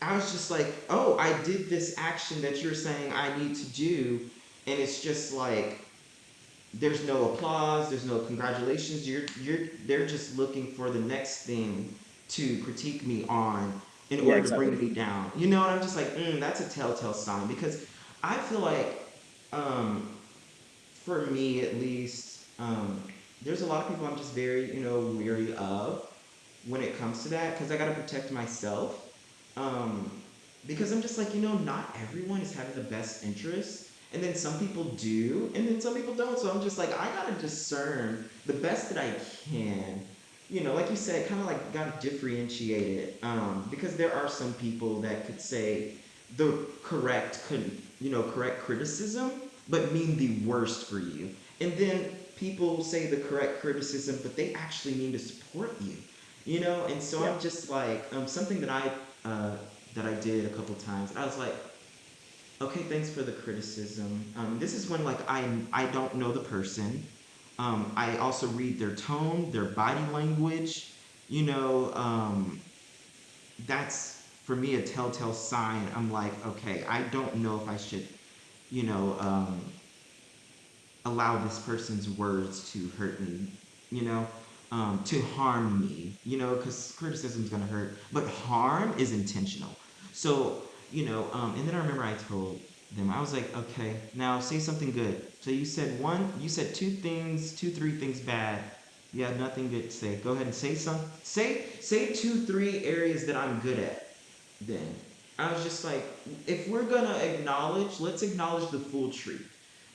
I was just like, oh, I did this action that you're saying I need to do, and it's just like there's no applause, there's no congratulations. They're just looking for the next thing to critique me on in yeah, order to bring exactly. me down. You know, and I'm just like, that's a telltale sign because I feel like, um, for me at least, there's a lot of people I'm just very, weary of when it comes to that because I got to protect myself. Um, because I'm just like, not everyone is having the best interest. And then some people do, and then some people don't. So I'm just like, I got to discern the best that I can like you said, kind of like got to differentiate it, because there are some people that could say the correct criticism, but mean the worst for you, and then people say the correct criticism, but they actually mean to support you, and so Yeah. I'm just like, something uh, that I did a couple times. I was like, okay, thanks for the criticism. This is when, like, I don't know the person. I also read their tone, their body language. You know, that's for me a telltale sign. I'm like, okay, I don't know if I should, you know, allow this person's words to hurt me, you know, to harm me, because criticism is going to hurt, but harm is intentional. So, and then I remember I told them, I was like, okay, now say something good. So you said three things bad. You have nothing good to say. Go ahead and say two, three areas that I'm good at. Then I was just like, if we're gonna acknowledge, let's acknowledge the full truth.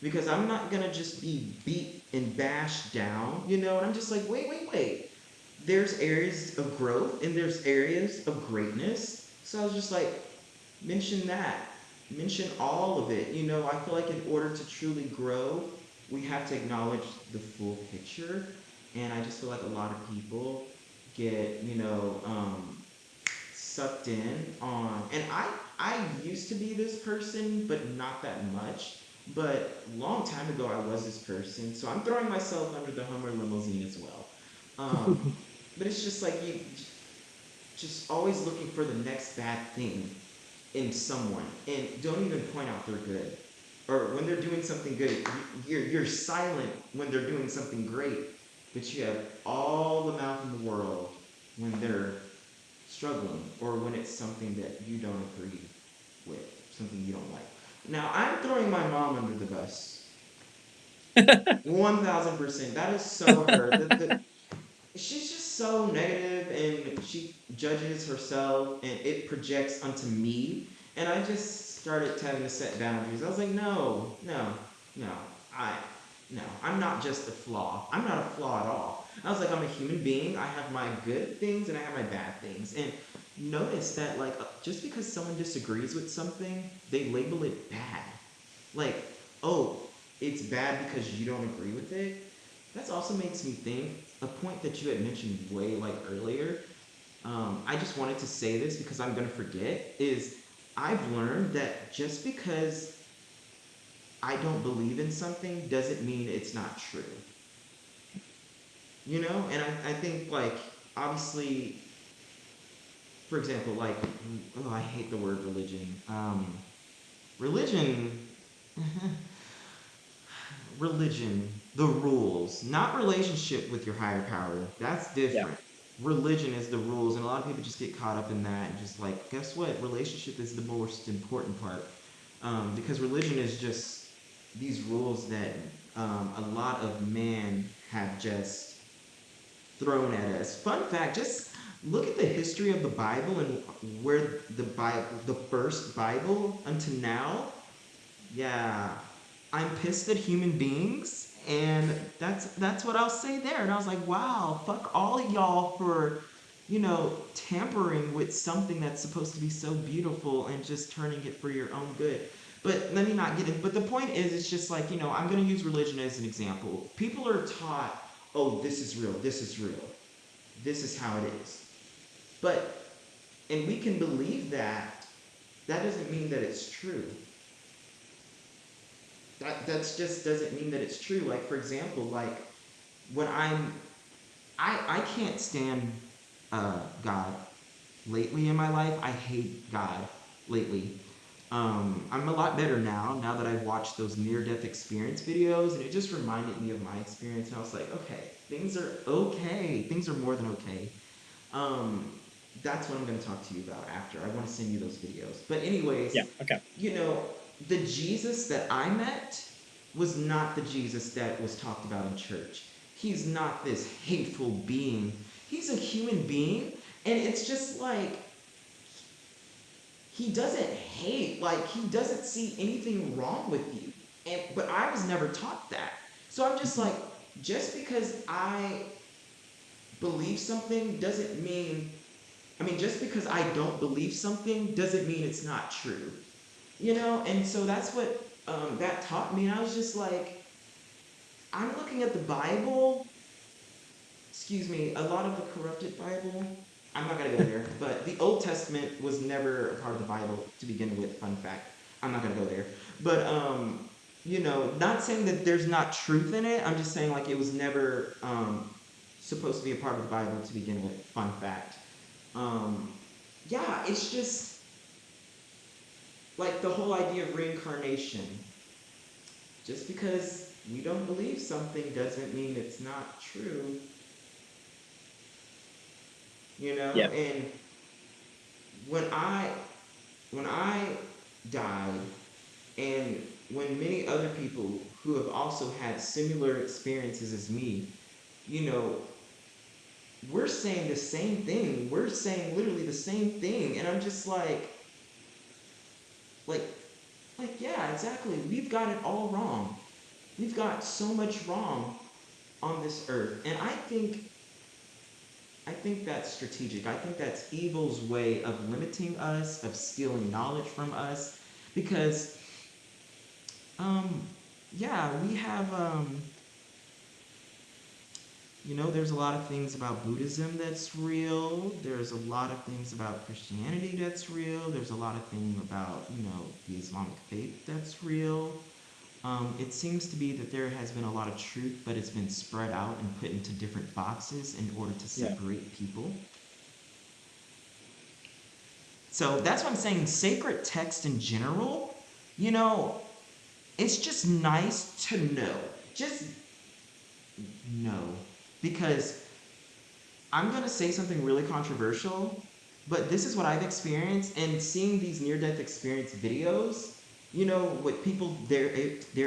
Because I'm not gonna just be beat and bashed down, and I'm just like, wait. There's areas of growth and there's areas of greatness. So I was just like, mention that. Mention all of it. I feel like in order to truly grow, we have to acknowledge the full picture. And I just feel like a lot of people get, sucked in on, and I used to be this person, but not that much. But a long time ago I was this person, so I'm throwing myself under the Hummer limousine as well. But it's just like you just always looking for the next bad thing in someone, and don't even point out they're good, or when they're doing something good, you're silent when they're doing something great, but you have all the mouth in the world when they're struggling, or when it's something that you don't agree with, something you don't like. Now, I'm throwing my mom under the bus. 1000%. That is so her. She's just so negative, and she judges herself, and it projects onto me. And I just started having to set boundaries. I was like, no, I, no, I'm not just a flaw. I'm not a flaw at all. I was like, I'm a human being. I have my good things and I have my bad things. And notice that, like, just because someone disagrees with something, they label it bad. Like, oh, it's bad because you don't agree with it. That also makes me think a point that you had mentioned way like earlier. I just wanted to say this because I'm gonna forget. Is I've learned that just because I don't believe in something doesn't mean it's not true. And I think, like, obviously, for example, like, oh, I hate the word religion. Religion religion, the rules, not relationship with your higher power. That's Yeah. different. Religion is the rules, and a lot of people just get caught up in that and just like, guess what? Relationship is the most important part, because religion is just these rules that, a lot of men have just thrown at us. Fun fact: just look at the history of the Bible and where the first Bible until now. Yeah, I'm pissed at human beings, and that's what I'll say there. And I was like, wow, fuck all of y'all for, tampering with something that's supposed to be so beautiful and just turning it for your own good. But let me not get in. But the point is, it's just like, I'm gonna use religion as an example. People are taught, oh, this is real, this is real, this is how it is. But and we can believe that. That doesn't mean that it's true. That's just doesn't mean that it's true. Like, for example, like, when I can't stand God. Lately in my life, I hate God lately. I'm a lot better now that I've watched those near death experience videos, and it just reminded me of my experience, and I was like, okay, things are okay, things are more than okay. um that's what I'm going to talk to you about after. I want to send you those videos, but anyways, Yeah. Okay. you know the Jesus that I met was not the Jesus that was talked about in church. He's not this hateful being. He's a human being, and it's just like, he doesn't hate, like, he doesn't see anything wrong with you. But I was never taught that. So I'm just Mhm. like, just because I believe something doesn't mean, I mean, just because I don't believe something doesn't mean it's not true. And so that's what that taught me. And I was just like, I'm looking at the Bible, excuse me, a lot of the corrupted Bible. I'm not going to go there, but the Old Testament was never a part of the Bible to begin with. Fun fact. I'm not going to go there. But, not saying that there's not truth in it. I'm just saying, like, it was never supposed to be a part of the Bible to begin with. Fun fact. Um, yeah, it's just like the whole idea of reincarnation. Just because we don't believe something doesn't mean it's not true, Yeah, And when I when I died, and when many other people who have also had similar experiences as me, you know, we're saying the same thing. We're saying literally the same thing, and I'm just like, yeah, exactly. We've got it all wrong. We've got so much wrong on this earth, and I think that's strategic. I think that's evil's way of limiting us, of stealing knowledge from us, because um, yeah, we have there's a lot of things about Buddhism that's real. There's a lot of things about Christianity that's real. There's a lot of things about the Islamic faith that's real. It seems to be that there has been a lot of truth, but it's been spread out and put into different boxes in order to yeah, separate people. So that's what I'm saying. Sacred text in general, you know, it's just nice to know. Just know. Because I'm going to say something really controversial, but this is what I've experienced, and seeing these near death experience videos, what people, their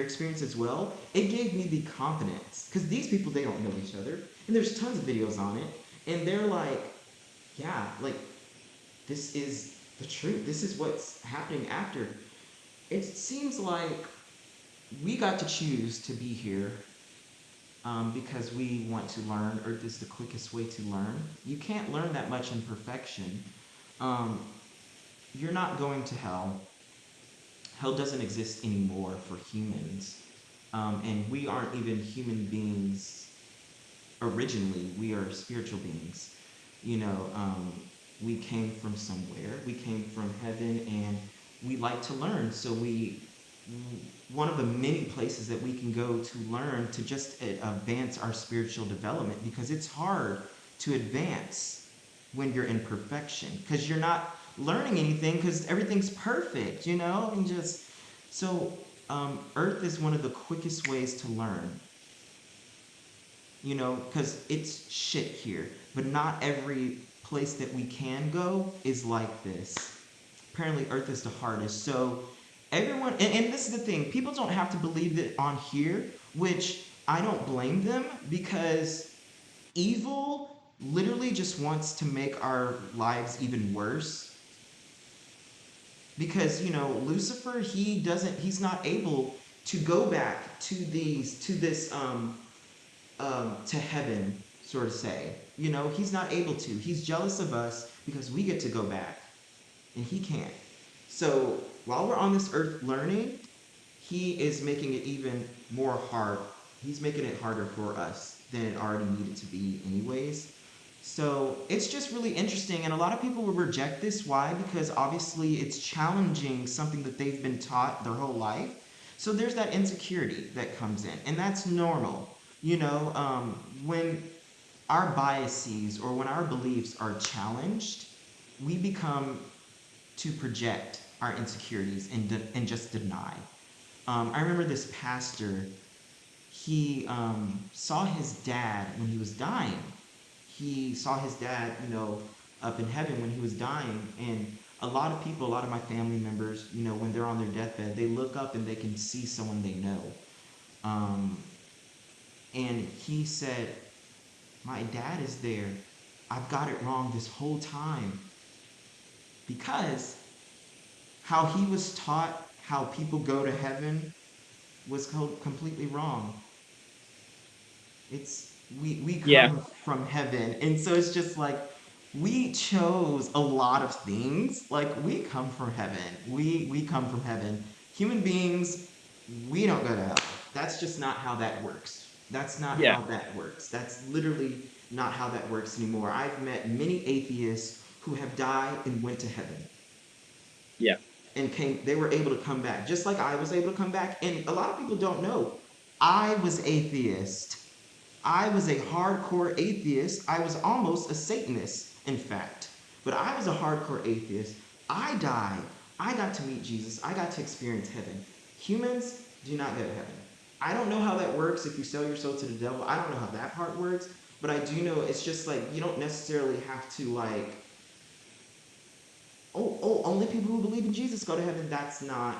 experience as well, it gave me the confidence. Because these people, they don't know each other. And there's tons of videos on it. And they're like, yeah, like, this is the truth. This is what's happening after. It seems like we got to choose to be here because we want to learn. Earth is the quickest way to learn. You can't learn that much in perfection. Um, you're not going to hell. Hell doesn't exist anymore for humans. And we aren't even human beings originally. We are spiritual beings. You know, um, we came from somewhere. We came from heaven, and we like to learn. So one of the many places that we can go to learn to just advance our spiritual development, because it's hard to advance when you're in perfection, because you're not learning anything because everything's perfect, and just so earth is one of the quickest ways to learn, because it's shit here. But not every place that we can go is like this. Apparently, Earth is the hardest. So, everyone, and this is the thing, people don't have to believe it on here, which I don't blame them, because evil literally just wants to make our lives even worse. Because, Lucifer, he's not able to go back to heaven, sort of say. He's not able to. He's jealous of us because we get to go back and he can't. So while we're on this earth learning, he is making it even more hard. He's making it harder for us than it already needed to be, anyways. So it's just really interesting, and a lot of people will reject this. Why? Because obviously it's challenging something that they've been taught their whole life. So there's that insecurity that comes in, and that's normal. When our biases or when our beliefs are challenged, we become to project our insecurities and just deny. I remember this pastor, he saw his dad when he was dying. He saw his dad, up in heaven when he was dying. And a lot of people, a lot of my family members, when they're on their deathbed, they look up and they can see someone they know. Um, and he said, my dad is there. I've got it wrong this whole time. Because how he was taught how people go to heaven was completely wrong. It's We Yeah, come from heaven, and so it's just like we chose a lot of things. Like we come from heaven. We come from heaven. Human beings, we don't go to hell. That's just not how that works. That's not yeah, how that works. That's literally not how that works anymore. I've met many atheists who have died and went to heaven yeah, and came, they were able to come back just like I was able to come back. And a lot of people don't know I was atheist. I was a hardcore atheist. I was almost a Satanist, in fact. But I was a hardcore atheist. I died. I got to meet Jesus. I got to experience heaven. Humans do not go to heaven. I don't know how that works if you sell your soul to the devil. I don't know how that part works. But I do know it's just like you don't necessarily have to like, only people who believe in Jesus go to heaven. That's not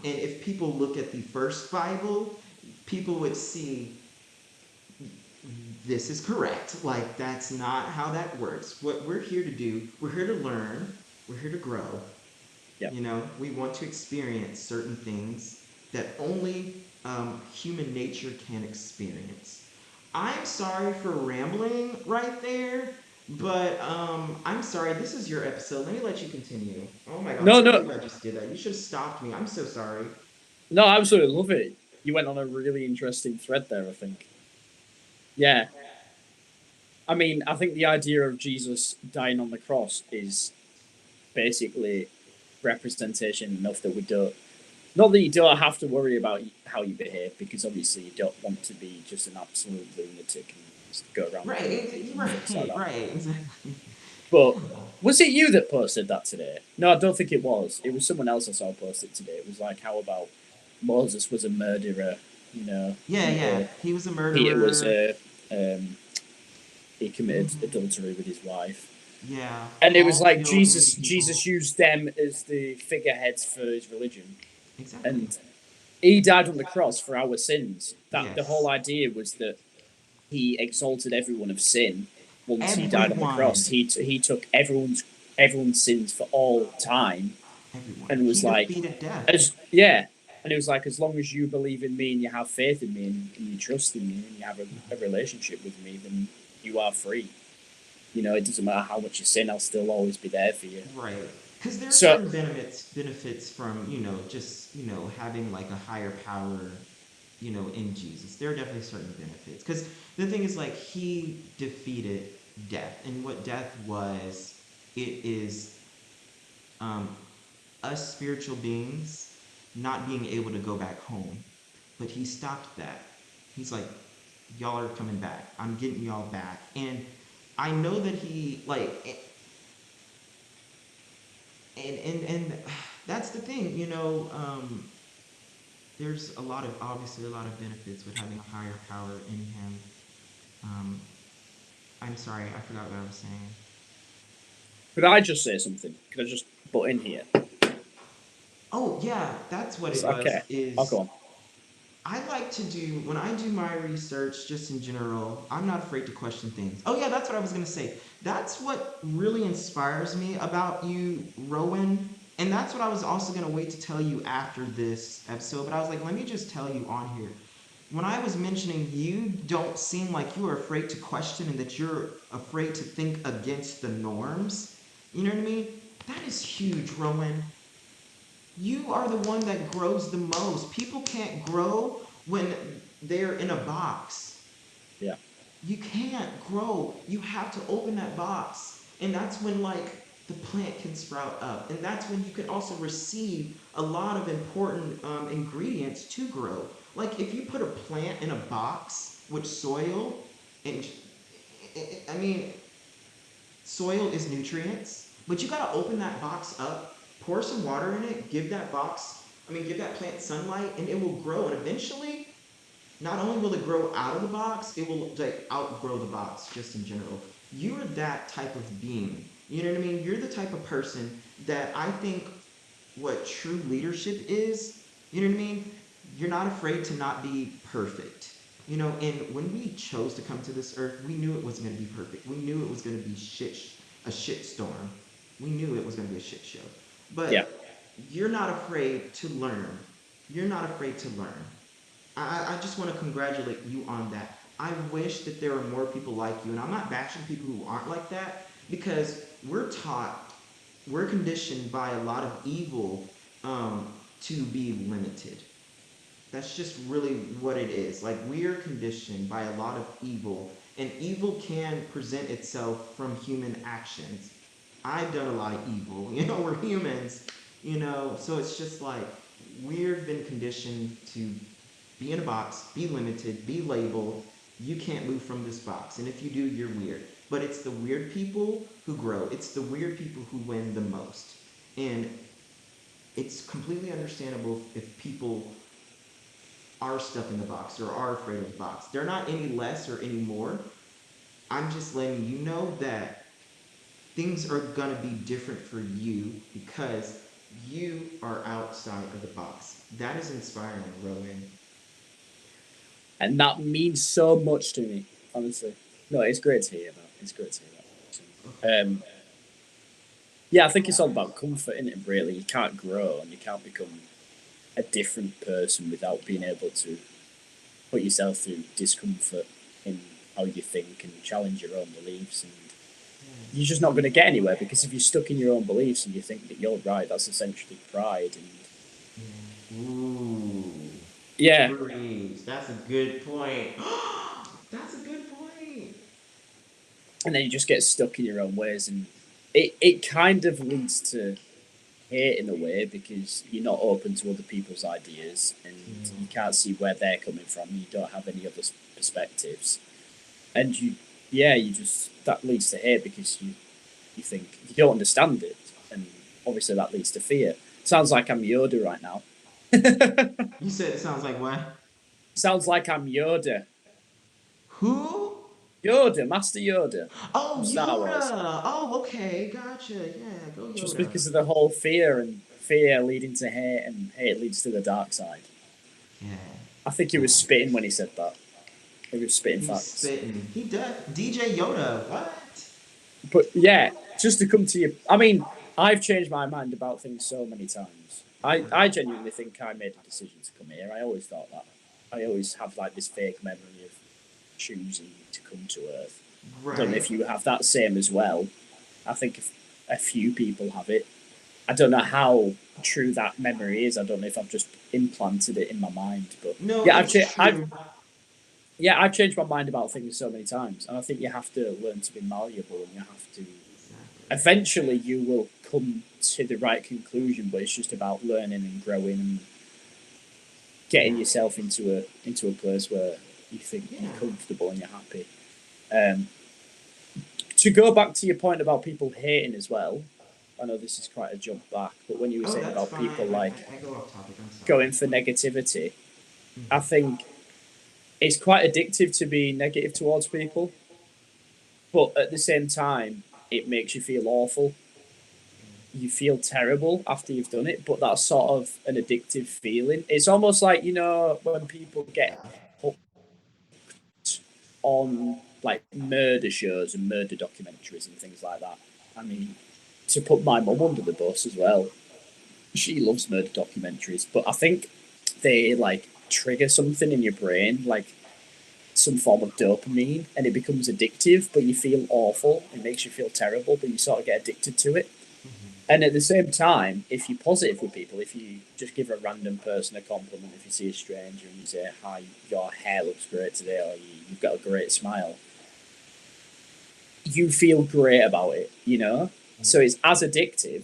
and if people look at the first Bible, people would see this is correct. Like, that's not how that works. What we're here to do, we're here to learn, we're here to grow. yeah. We want to experience certain things that only human nature can experience. I'm sorry for rambling right there, but I'm sorry. This is your episode. Let me let you continue. Oh my gosh, I No, can't no, believe I just did that. You should have stopped me. I'm so sorry. no. I absolutely love it. You went on a really interesting thread there. I think. Yeah, I mean, I think the idea of Jesus dying on the cross is basically representation enough that we don't. Not that you don't have to worry about how you behave, because obviously you don't want to be just an absolute lunatic and just go around Right, killing people and things like right, that. right, exactly. But was it you that posted that today? No, I don't think it was. It was someone else I saw post it today. It was like, how about Moses was a murderer, you know, Yeah, and yeah. He was a Peter was murderer. a he committed Hmm. adultery with his wife. Yeah, And it was Paul like killed many Jesus people. used them as the figureheads for his religion, Exactly. and he died on the cross for our sins. That the whole Yes. idea was that he exalted everyone of sin. Once he died on the cross, Everyone. he took everyone's sins for all time, Everyone. and He was like, defeated death. as yeah, and it was like, as long as you believe in me and you have faith in me and you trust in me and you have a relationship with me, then you are free. You know, it doesn't matter how much you sin, I'll still always be there for you. Right. Because there are So certain benefits from, just, having like a higher power, in Jesus. There are definitely certain benefits. Because the thing is, like, he defeated death. And what death was, it is um, us spiritual beings not being able to go back home. But he stopped that. He's like, y'all are coming back. I'm getting y'all back. And I know that he like and that's the thing, there's a lot of obviously a lot of benefits with having a higher power in him. Um, I'm sorry, I forgot what I was saying. could I just say something? Could I just butt in here? Oh yeah, that's what it Okay, was. I'll go Is on. I like to do when I do my research, just in general, I'm not afraid to question things. Oh yeah, that's what I was gonna say. That's what really inspires me about you, Rowan. And that's what I was also gonna wait to tell you after this episode, but I was like, let me just tell you on here. When I was mentioning you don't seem like you are afraid to question and that you're afraid to think against the norms, you know what I mean? That is huge, Rowan. You are the one that grows the most. People can't grow when they're in a box. Yeah, You can't grow. You have to open that box. And that's when, like, the plant can sprout up. And that's when you can also receive a lot of important ingredients to grow. Like, if you put a plant in a box with soil, and I mean, soil is nutrients, but you gotta open that box up, pour some water in it, give that plant sunlight, and it will grow. And eventually, not only will it grow out of the box, it will like outgrow the box just in general. You're that type of being. You know what I mean? You're the type of person that I think what true leadership is. You know what I mean? You're not afraid to not be perfect. And when we chose to come to this earth, we knew it wasn't going to be perfect. We knew it was going to be a shit storm. We knew it was going to be a shit show. yeah, But you're not afraid to learn. You're not afraid to learn. I just want to congratulate you on that. I wish that there were more people like you, and I'm not bashing people who aren't like that because we're conditioned by a lot of evil to be limited. That's just really what it is. Like, we are conditioned by a lot of evil, and evil can present itself from human actions. I've done a lot of evil, we're humans, so it's just like we've been conditioned to be in a box, be limited, be labeled. You can't move from this box, and if you do, you're weird. But it's the weird people who grow, it's the weird people who win the most. And it's completely understandable if people are stuck in the box or are afraid of the box. They're not any less or any more. I'm just letting you know that things are going to be different for you because you are outside of the box. That is inspiring, Rowan. And that means so much to me, honestly. No, it's great to hear that. It's great to hear that. Yeah, I think it's all about comfort, isn't it? Really, you can't grow and you can't become a different person without being able to put yourself through discomfort in how you think and challenge your own beliefs. And you're just not going to get anywhere because if you're stuck in your own beliefs and you think that you're right, that's essentially pride. And Yeah. Ooh. yeah, Preach. That's a good point. That's a good point. and then you just get stuck in your own ways, and it kind of leads to hate in a way because you're not open to other people's ideas and you Yeah. can't see where they're coming from. You don't have any other perspectives, and yeah, you just that leads to hate because you think you don't understand it, and obviously that leads to fear. Sounds like I'm Yoda right now. You said it sounds like what? Sounds like I'm Yoda. Who? Yoda, Master Yoda Oh, from Star Wars. Yoda. Oh, okay. Gotcha. Yeah, go Just Yoda. because of the whole fear and fear leading to hate and hate leads to the dark side. Yeah. I think he Yeah. was spitting when he said that. He was spitting He was facts. spitting. He does. DJ Yoda. What? But yeah, just to come to you, I mean, I've changed my mind about things so many times. I genuinely think I made a decision to come here. I always thought that. I always have like this vague memory of choosing to come to Earth. I don't know Right. if you have that same as well. I think a few people have it. I don't know how true that memory is. I don't know if I've just implanted it in my mind, but No, yeah, it's I've true. I've changed my mind about things so many times, and I think you have to learn to be malleable, and you have to. Exactly. Eventually, you will come to the right conclusion, but it's just about learning and growing and getting Yeah. yourself into a place where you think you're Yeah. comfortable and you're happy. Um, to go back to your point about people hating as well, I know this is quite a jump back, but when you were Oh, saying that's about fine. people like I go off topic. I'm sorry. going for negativity, I Hmm. think it's quite addictive to be negative towards people, but at the same time, it makes you feel awful. You feel terrible after you've done it, but that's sort of an addictive feeling. It's almost like, when people get Yeah. hooked on like murder shows and murder documentaries and things like that. I mean, to put my mum under the bus as well, she loves murder documentaries, but I think they like trigger something in your brain, like some form of dopamine, and it becomes addictive, but you feel awful. It makes you feel terrible, but you sort of get addicted to it. Hmm. And at the same time, if you're positive with people, if you just give a random person a compliment, if you see a stranger and you say, "Hi, your hair looks great today," or "You've got a great smile," you feel great about it. So it's as addictive.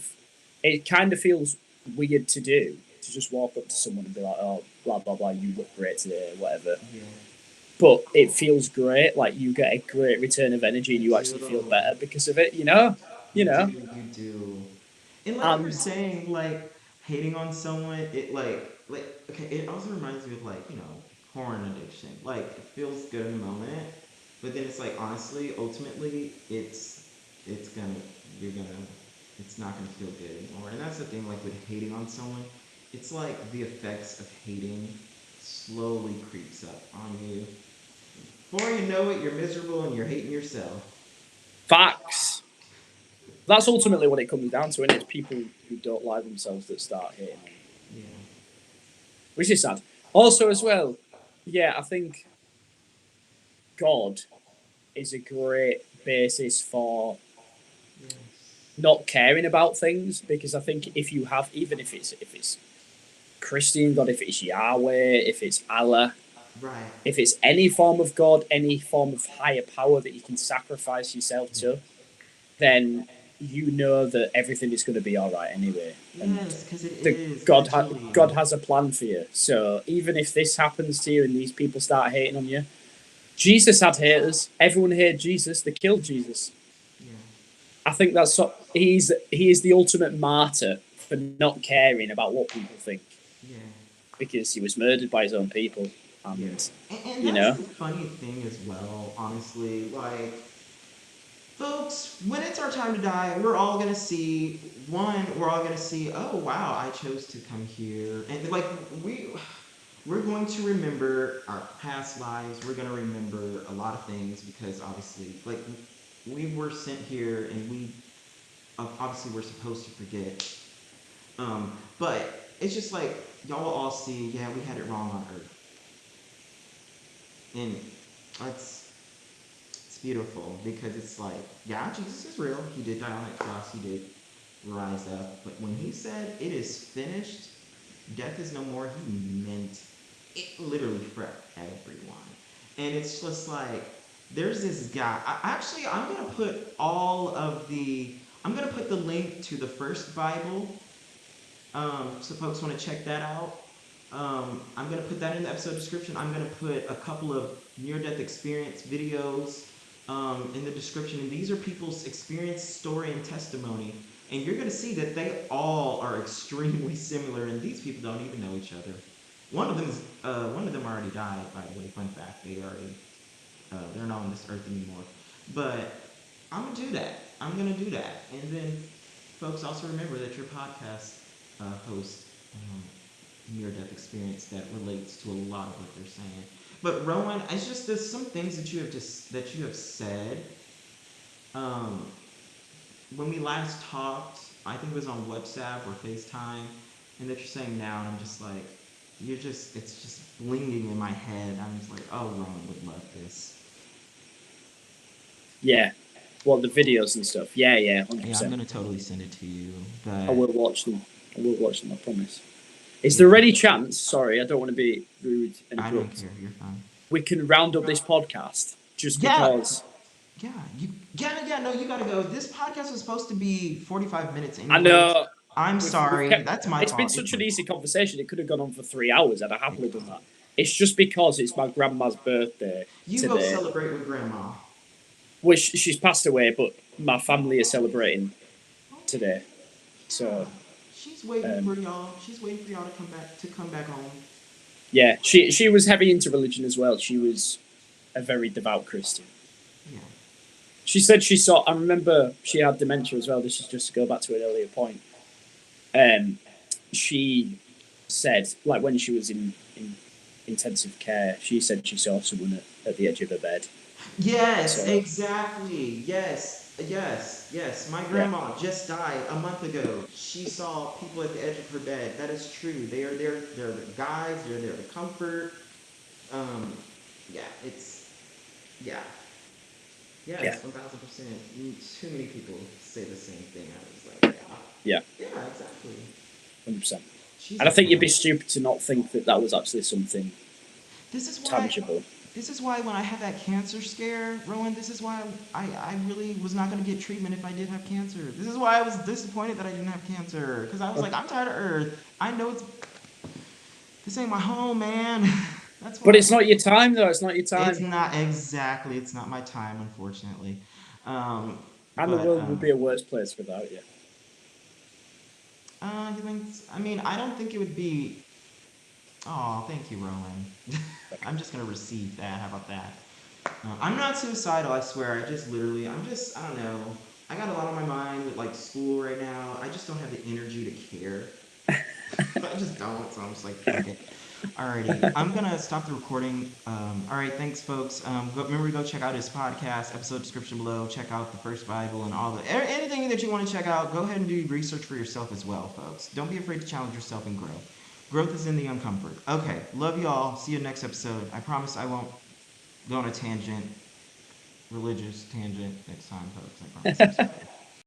It kind of feels weird to do to just walk up to someone and be like, "Oh, blah blah blah, you look great today," whatever. Yeah. But it feels great. Like you get a great return of energy, and You you actually feel do. better because of it. You know, you You do. know. You do. And like you were And saying, like hating on someone, it like okay, it also reminds me of like, porn addiction. Like it feels good in the moment, but then it's like honestly, ultimately, it's gonna you're gonna it's not gonna feel good anymore. And that's the thing, like with hating on someone, it's like the effects of hating slowly creeps up on you. Before you know it, you're miserable and you're hating yourself. facts. That's ultimately what it comes down to, and it's people who don't like themselves that start hating on you, Yeah. which is sad. Also, as well, yeah, I think God is a great basis for Yes. not caring about things, because I think if you have, even if it's Christian God, if it's Yahweh, if it's Allah, Right. if it's any form of God, any form of higher power that you can sacrifice yourself Yeah. to, then you know that everything is going to be all right anyway, and Yes, because it the is God literally. has a plan for you. So even if this happens to you and these people start hating on you, Jesus had haters. Everyone hated Jesus. They killed Jesus. Yeah. I think that's so, he is the ultimate martyr for not caring about what people think, Yeah. because he was murdered by his own people, Yeah. and And you that's know, the funny thing as well, honestly. Like, folks, when it's our time to die, we're all gonna see one. We're all gonna see. Oh wow, I chose to come here, and like we're going to remember our past lives. We're gonna remember a lot of things because obviously, like we were sent here, and we obviously we're supposed to forget. But it's just like y'all will all see. Yeah, we had it wrong on Earth, and that's it's beautiful because it's like, yeah, Jesus is real. He did die on that cross. He did rise up. But when he said it is finished, death is no more, he meant it literally for everyone. And it's just like there's this guy. I'm gonna put all of the. I'm gonna put the link to the first Bible, so folks want to check that out. I'm gonna put that in the episode description. I'm gonna put a couple of near-death experience videos in the description, and these are people's experience, story, and testimony. And you're gonna see that they all are extremely similar, and these people don't even know each other. One of them already died, by the way. Fun fact: they're not on this earth anymore. But I'm gonna do that. I'm gonna do that, and then folks also remember that your podcast host near-death experience that relates to a lot of what they're saying. But Rowan, it's just there's some things that you have said. Um, when we last talked, I think it was on WhatsApp or FaceTime, and that you're saying now, and I'm just like, it's just blinging in my head. I'm just like, oh, Rowan would love this. yeah, well, the videos and stuff. Yeah, yeah, hundred Yeah, I'm percent. gonna totally send it to you, I but will watch them. I will watch them. I promise. Is yeah, there any chance? Sorry, I don't want to be rude and I don't abrupt. care. You're fine. We can round up this podcast just Yeah, because yeah. No, you gotta go. This podcast was supposed to be 45 minutes, I anyways. know I'm we've sorry. kept. That's my It's been fault. It's such my an easy fault. conversation. It could have gone on for 3 hours. I'd have It happily done could. that. It's just because it's my grandma's birthday You go today, celebrate with grandma. which she's passed away, but my family is celebrating Okay. today. Yeah. So She's waiting um, for y'all. She's waiting for y'all to come back home. yeah, she was heavy into religion as well. She was a very devout Christian. Yeah. She said she saw. I remember she had dementia as well. This is just to go back to an earlier point. Um, she said, like when she was in intensive care, she said she saw someone at the edge of her bed. Yes, So exactly. Yes. My yeah, grandma just died a month ago. She saw people at the edge of her bed. That is true. They are there. They're the guides. They're there to comfort. Um, yeah, yeah, yeah, yes, 1000%. Too many people say the same thing. I was like, yeah, yeah, exactly. 100%. She's And I think you'd be okay. stupid to not think that that was actually something This is why. tangible. This is why when I had that cancer scare, Rowan, this is why I really was not going to get treatment if I did have cancer. This is why I was disappointed that I didn't have cancer. Because I was like, I'm tired of Earth. I know this ain't my home, man. That's But why. it's not your time, though. It's not your It's time, not exactly. It's not my time, unfortunately. Um, and the but world would be a worse place without you. you think? I mean, I don't think it would be. Oh, thank you, Rowan. I'm just gonna receive that. How about that? I'm not suicidal. I swear. I'm just. I don't know. I got a lot on my mind with like school right now. I just don't have the energy to care. I just don't. So I'm just like, fuck it. Alrighty, I'm gonna stop the recording. All right, thanks, folks. Remember to go check out his podcast, episode description below. Check out the First Bible and all the anything that you want to check out. Go ahead and do research for yourself as well, folks. Don't be afraid to challenge yourself and grow. Growth is in the uncomfort. Okay, love y'all. See you next episode. I promise I won't go on a tangent, religious tangent next time, folks. I promise. I'm sorry.